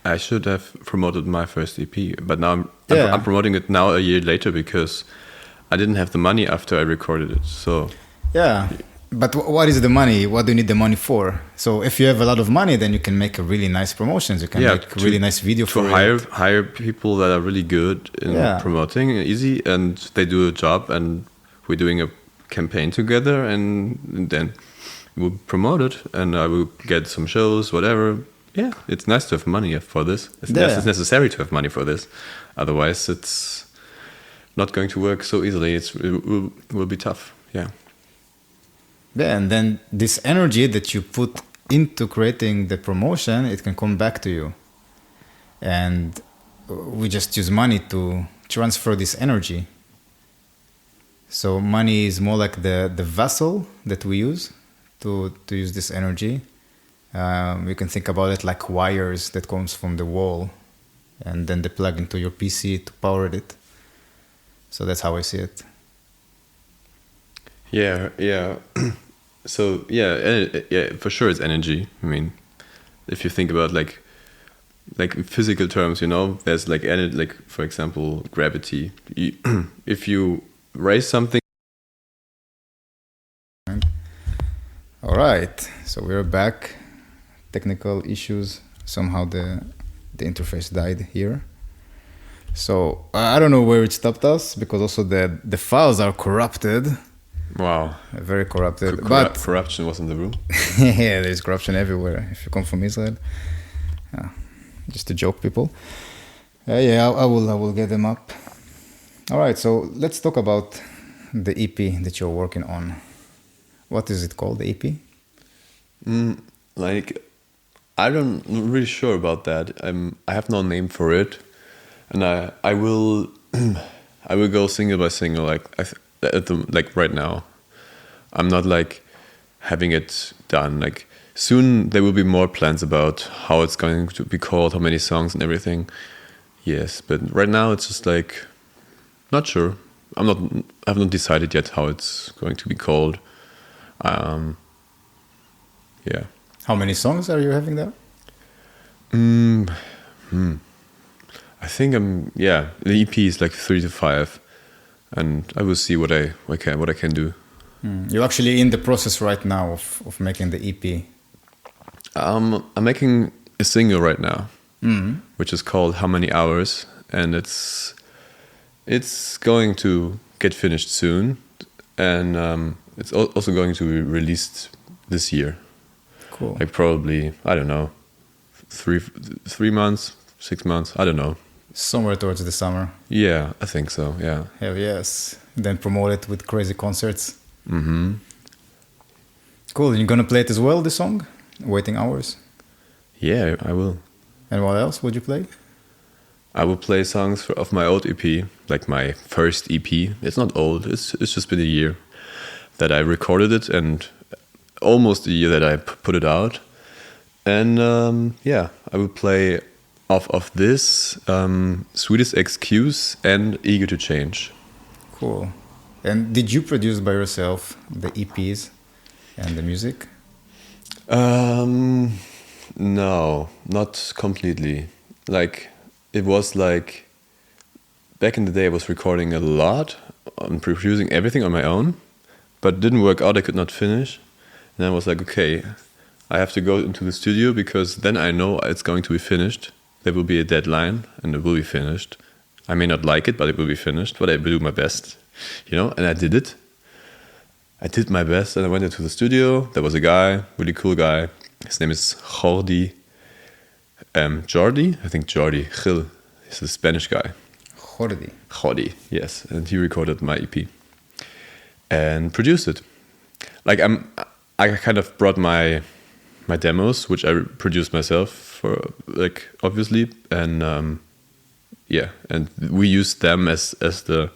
I should have promoted my first EP, but now I'm promoting it now a year later, because I didn't have the money after I recorded it. So yeah, but what is the money? What do you need the money for? So if you have a lot of money, then you can make a really nice promotions. You can make a really nice video for it. Hire people that are really good in promoting, easy, and they do a job, and we're doing a campaign together, and then we'll promote it, and I will get some shows, whatever. Yeah, it's nice to have money for this. It's necessary to have money for this. Otherwise, it's not going to work so easily. It will be tough. Yeah. Yeah, and then this energy that you put into creating the promotion, it can come back to you. And we just use money to transfer this energy. So money is more like the vessel that we use to use this energy. You can think about it like wires that comes from the wall, and then they plug into your PC to power it. So that's how I see it. Yeah. So yeah, for sure it's energy. I mean, if you think about like in physical terms, you know, there's like for example, gravity. If you raise something. All right, so we're back. Technical issues. Somehow the interface died here. So I don't know where it stopped us, because also the files are corrupted. Wow. Very corrupted. But corruption was in the room. Yeah, there's corruption everywhere if you come from Israel. Just to joke people. I will get them up. All right, so let's talk about the EP that you're working on. What is it called, the EP? I don't really sure about that. I have no name for it, and I will I will go single by single like right now. I'm not like having it done. Like soon there will be more plans about how it's going to be called, how many songs and everything. Yes, but right now it's just like not sure. I've not decided yet how it's going to be called. Yeah. How many songs are you having there? I think the EP is like 3 to 5, and I will see what I can do. You're actually in the process right now of making the EP. I'm making a single right now, which is called How Many Hours, and it's going to get finished soon, and it's also going to be released this year. Cool. Like probably, I don't know, 3 months, 6 months, I don't know. Somewhere towards the summer. Yeah, I think so, yeah. Hell yes. Then promote it with crazy concerts. Mm-hmm. Cool. And you're going to play it as well, the song? Waiting Hours? Yeah, I will. And what else would you play? I will play songs of my old EP, like my first EP. It's not old, it's just been a year that I recorded it, and almost a year that I put it out. And I will play off of this Sweetest Excuse and Eager to Change. Cool. And did you produce by yourself the EPs and the music? No, not completely. Like, it was like, back in the day I was recording a lot and producing everything on my own, but it didn't work out, I could not finish. And I was like, okay, I have to go into the studio because then I know it's going to be finished. There will be a deadline and it will be finished. I may not like it, but it will be finished, but I will do my best, and I did it. I did my best and I went into the studio. There was a guy, really cool guy. His name is Jordi. Jordi? I think Jordi. Gil. He's a Spanish guy. Jordi, yes. And he recorded my EP and produced it. Like I kind of brought my demos, which I produced myself for, like, obviously, and and we used them as the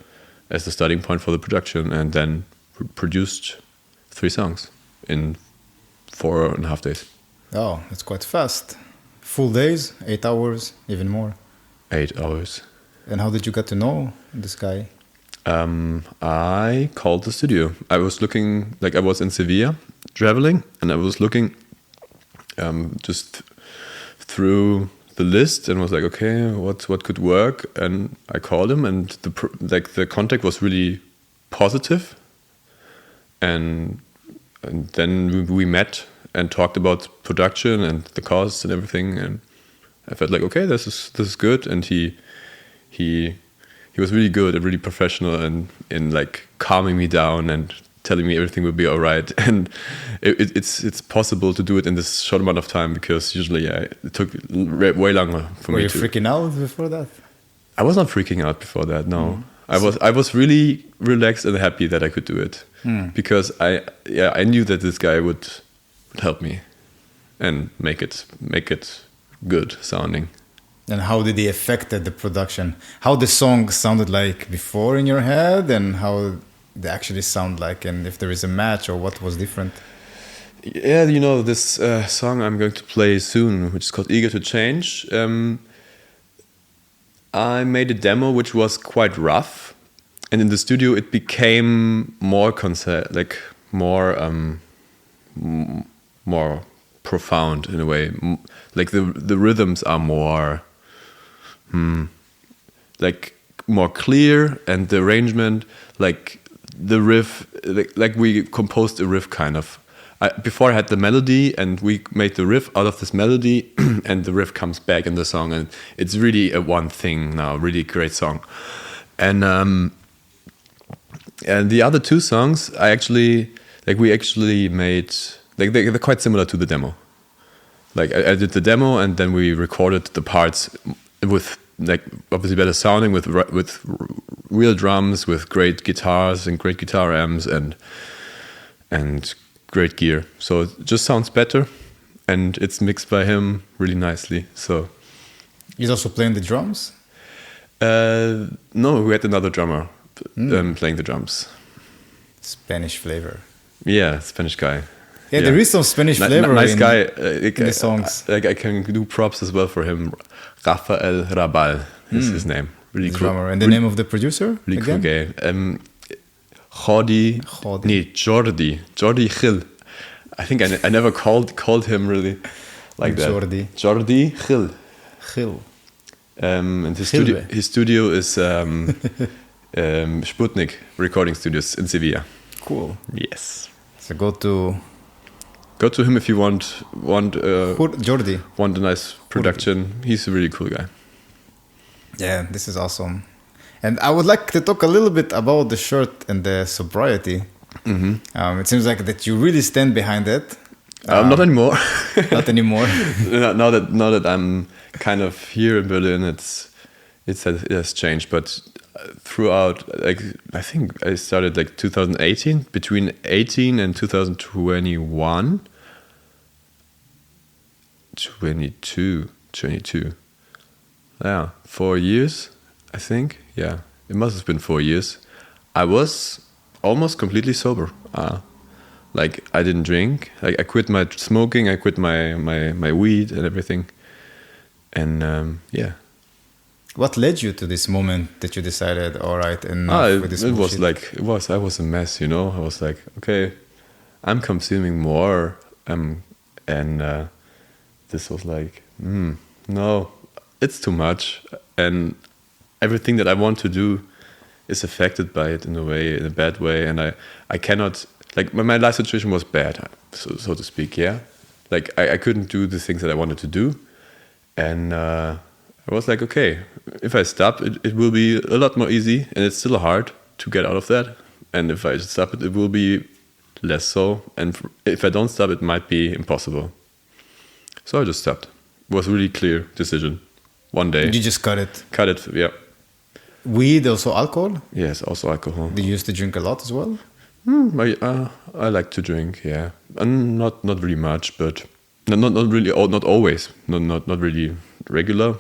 starting point for the production, and then produced 3 songs in 4.5 days. Oh, that's quite fast. Full days, 8 hours, even more. 8 hours. And how did you get to know this guy? I called the studio. I was looking, like I was in Sevilla traveling, and I was looking just through the list and was like, okay, what could work? And I called him, and the contact was really positive. And then we met and talked about production and the costs and everything, and I felt like, okay, this is good. And he was really good and really professional and in like calming me down and telling me everything will be all right. And it's possible to do it in this short amount of time, because usually it took way longer for me. Were you freaking out before that? I was not freaking out before that, no. I was really relaxed and happy that I could do it, because I knew that this guy would help me and make it good sounding. And how did he affect the production? How the song sounded like before in your head, and how they actually sound like, and if there is a match or what was different? Yeah, this song I'm going to play soon, which is called Eager to Change. I made a demo which was quite rough, and in the studio it became more more profound in a way. Like the rhythms are more like more clear, and the arrangement, like the riff, like we composed a riff kind of. Before I had the melody, and we made the riff out of this melody, and the riff comes back in the song, and it's really a one thing now, really great song. And the other 2 songs, we actually made, like they're quite similar to the demo. Like I did the demo, and then we recorded the parts with like obviously better sounding with real drums, with great guitars and great guitar amps and great gear. So it just sounds better, and it's mixed by him really nicely. So he's also playing the drums? No, we had another drummer playing the drums. Spanish flavor. Yeah, Spanish guy. Yeah, there is some Spanish flavor. Nice guy. In the songs. I can do props as well for him. Rafael Rabal is his name. Really cool. Drummer. And the name of the producer? Really cool guy. Jordi Gil. I think I never called him really like that. Jordi Gil. And his studio is Sputnik Recording Studios in Sevilla. Cool. Yes. So go to him if you want Jordi. Want a nice production. He's a really cool guy. Yeah, this is awesome. And I would like to talk a little bit about the shirt and the sobriety. It seems like that you really stand behind it. Not anymore. Not anymore. Now that I'm kind of here in Berlin, it has changed. But throughout, like I think I started like 2018, between 18 and 2021, 22. Yeah, 4 years, I think. Yeah, it must have been 4 years. I was almost completely sober. Like I didn't drink. I quit my smoking. I quit my weed and everything. And yeah. What led you to this moment that you decided, all right, enough with this bullshit? I was a mess, you know. I was like, okay, I'm consuming more, and this was like, no, it's too much, and everything that I want to do is affected by it in a bad way, and I cannot, like, my life situation was bad, so to speak, yeah. Like, I couldn't do the things that I wanted to do, and I was like, okay, if I stop, it will be a lot more easy, and it's still hard to get out of that, and if I stop it will be less so, and if I don't stop, it might be impossible. So I just stopped. It was a really clear decision. One day. You just cut it? Cut it, yeah. Weed, also alcohol? Yes, also alcohol. Do you used to drink a lot as well? I like to drink, yeah. And not really much, but not really, not always. Not really regular.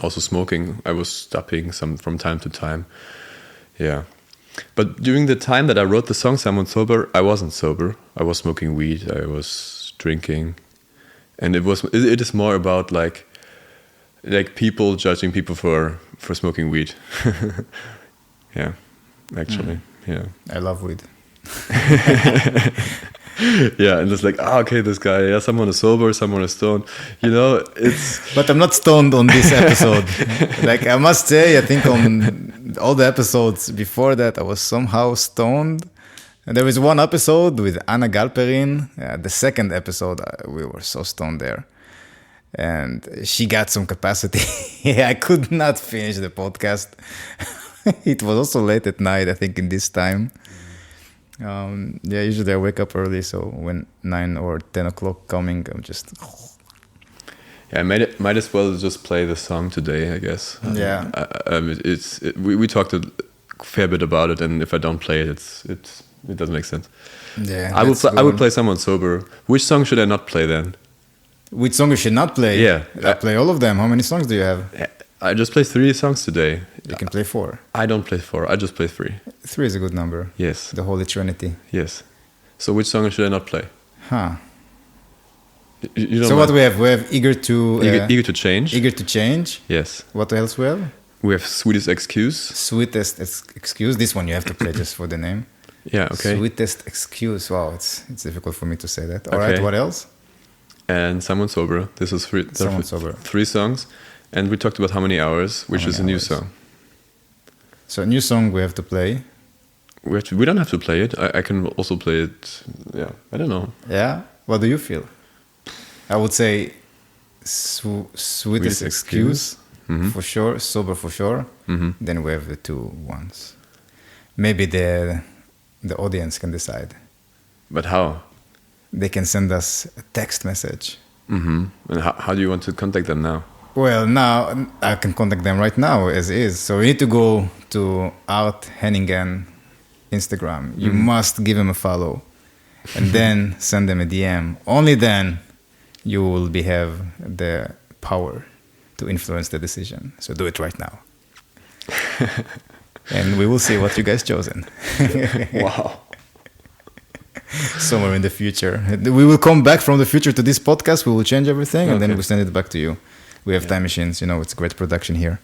Also smoking, I was stopping some from time to time. Yeah. But during the time that I wrote the song Someone Sober, I wasn't sober. I was smoking weed, I was drinking. And it is more about like people judging people for smoking weed. Yeah, actually, yeah. I love weed. Yeah, and it's like, okay, this guy, yeah, someone is sober, someone is stoned. You know, it's... But I'm not stoned on this episode. Like, I must say, I think on all the episodes before that, I was somehow stoned. And there was one episode with Anna Galperin. The second episode, we were so stoned there. And she got some capacity. I could not finish the podcast. It was also late at night, I think, in this time. Yeah, usually I wake up early, so when 9 or 10 o'clock coming, I'm just... Yeah, I might as well just play the song today, I guess. Yeah. We talked a fair bit about it, and if I don't play it, it doesn't make sense. Yeah, I would play Someone Sober. Which song should I not play then? Which song you should not play? Yeah. I play all of them. How many songs do you have? I just play 3 songs today. You can play 4. I don't play 4. I just play 3. 3 is a good number. Yes. The Holy Trinity. Yes. So which song should I not play? Huh. You don't so mind? What we have? We have Eager to Change. Eager to Change. Yes. What else we have? We have Sweetest Excuse. Sweetest Excuse. This one you have to play just for the name. Yeah, okay. Sweetest Excuse. Wow, it's difficult for me to say that. All right, what else? And Someone Sober. This is 3 songs. And we talked about How Many Hours, which is a new song. So a new song we have to play. We don't have to play it. I can also play it. Yeah, I don't know. Yeah? What do you feel? I would say Sweetest Excuse, for sure. Sober for sure. Then we have the 2 ones. Maybe the audience can decide. But how? They can send us a text message. And how do you want to contact them now? Well, now I can contact them right now as is. So you need to go to Art Henning Instagram. You must give him a follow and then send them a DM. Only then you will have the power to influence the decision. So do it right now. And we will see what you guys chosen. Wow. Somewhere in the future. We will come back from the future to this podcast. We will change everything and then we'll send it back to you. We have time machines. It's great production here.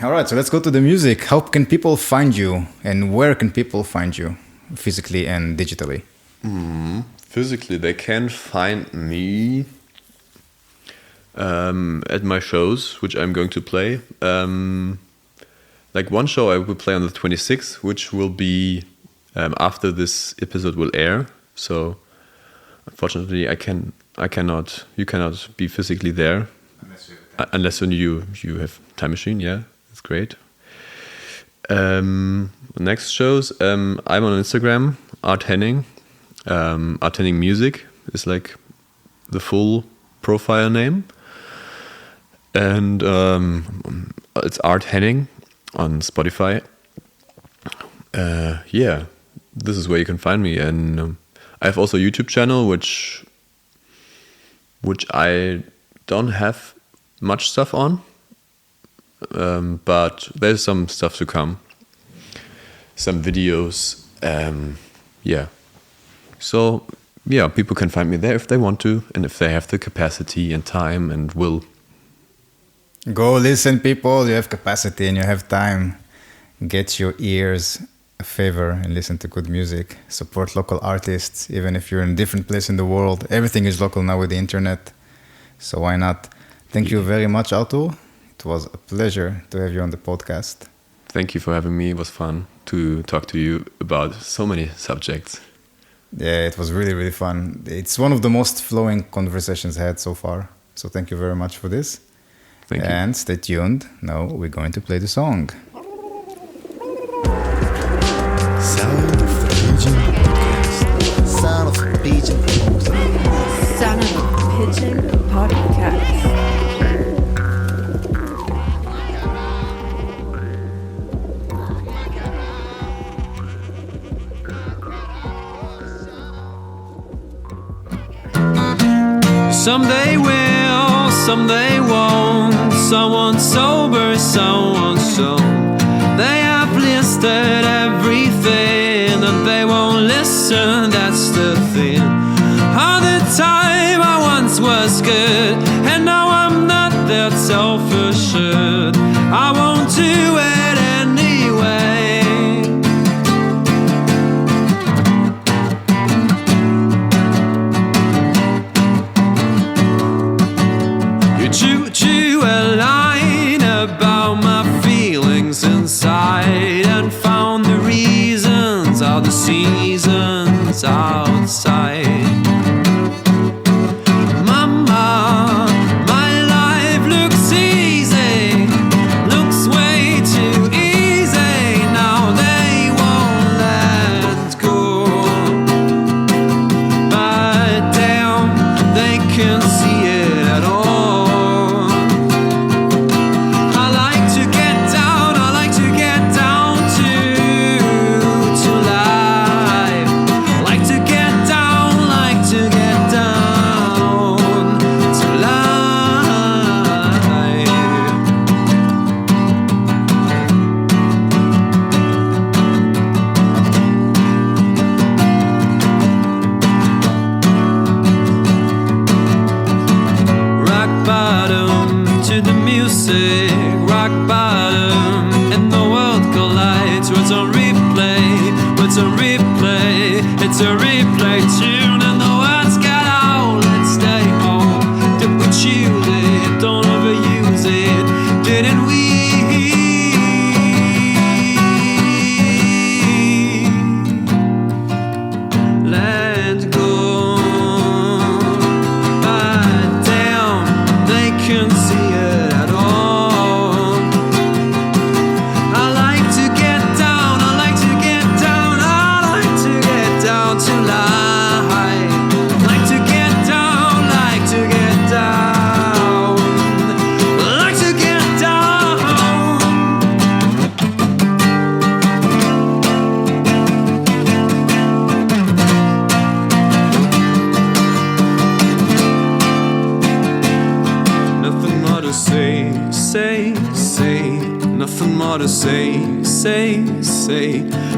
All right, so let's go to the music. How can people find you and where can people find you physically and digitally? Physically, they can find me at my shows, which I'm going to play. Like one show I will play on the 26th, which will be after this episode will air. So unfortunately, you cannot be physically there unless you have Time Machine. Yeah, it's great. Next shows, I'm on Instagram, Art Henning. Art Henning Music is like the full profile name, and it's Art Henning on Spotify. This is where you can find me, and I have also a YouTube channel which I don't have much stuff on, but there's some stuff to come, some videos. So people can find me there if they want to, and if they have the capacity and time and will. Go listen, people. You have capacity and you have time. Get your ears a favor and listen to good music. Support local artists, even if you're in a different place in the world. Everything is local now with the internet, so why not? Thank you very much, Artur. It was a pleasure to have you on the podcast. Thank you for having me. It was fun to talk to you about so many subjects. Yeah, it was really, really fun. It's one of the most flowing conversations I had so far. So thank you very much for this. Thank you. And stay tuned. Now we're going to play the song. Sound of the Pigeon podcast. Sound of the Pigeon podcast. Sound of the Pigeon podcast. Someday will, someday won't. Someone sober, someone so. They have listed everything that they won't listen, that's the thing. All the time I once was good, and now I'm not that self-assured. I won't do it anyway. Chew a line about my feelings inside, and found the reasons of the seasons outside. Mama, my life looks easy, looks way too easy. Now they won't let go, but damn, they can see it at all. Rock bottom, and the world collides. It's a replay, it's a replay, it's a replay tune, and the words get out. Let's stay home. Did we choose it? Don't overuse it. Didn't we? Let go. But damn, they can see it at all. To life. to say,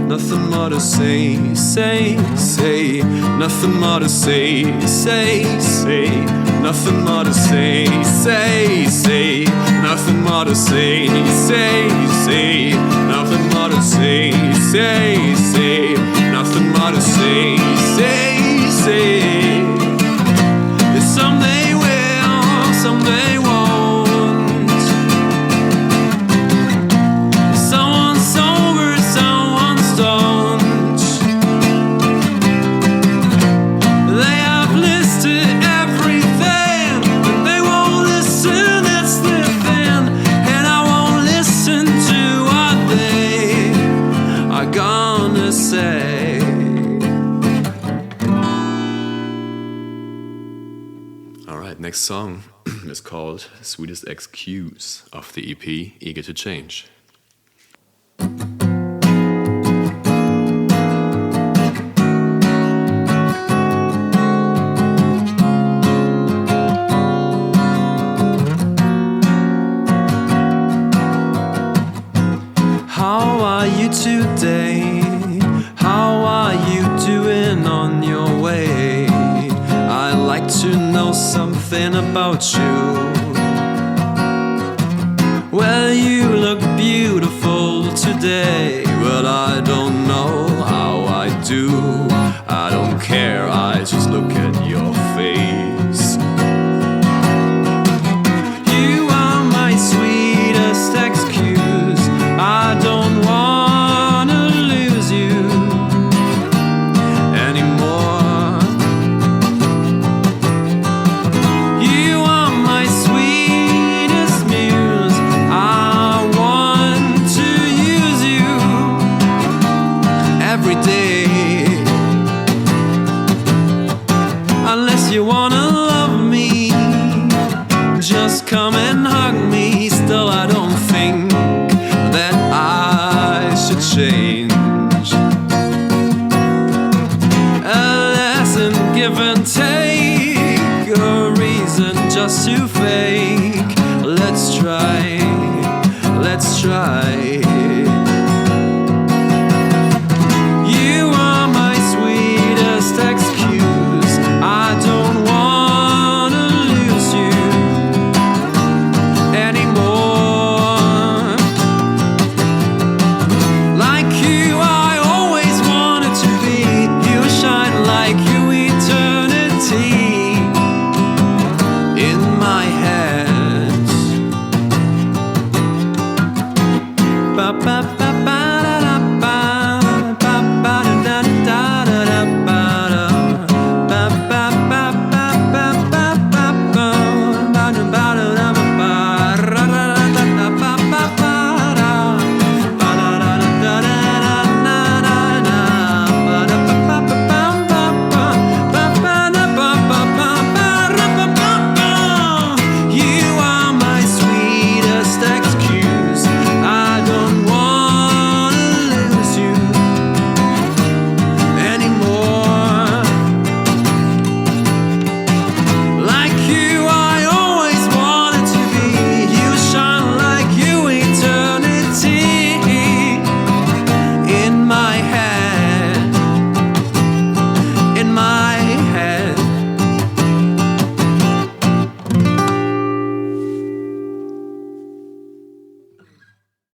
nothing more to say, nothing more to say, nothing more to say, nothing more to say, nothing more to say, nothing more to say. Someday will, someday won't. Someone's sober, someone's stoned. They have listed everything, but they won't listen, that's their thing. And I won't listen to what they are gonna say. Next song is called Sweetest Excuse of the EP Eager to Change. How are you today? How are you doing on your way? I'd like to know something about you. Well, you look beautiful today, but I don't know how I do. I don't care, I just look at your face. You are my sweetest excuse. I don't wanna lose you anymore. You wanna love me, just come and hug me. Still I don't think that I should change. A lesson give and take, a reason just to fake. Let's try, let's try.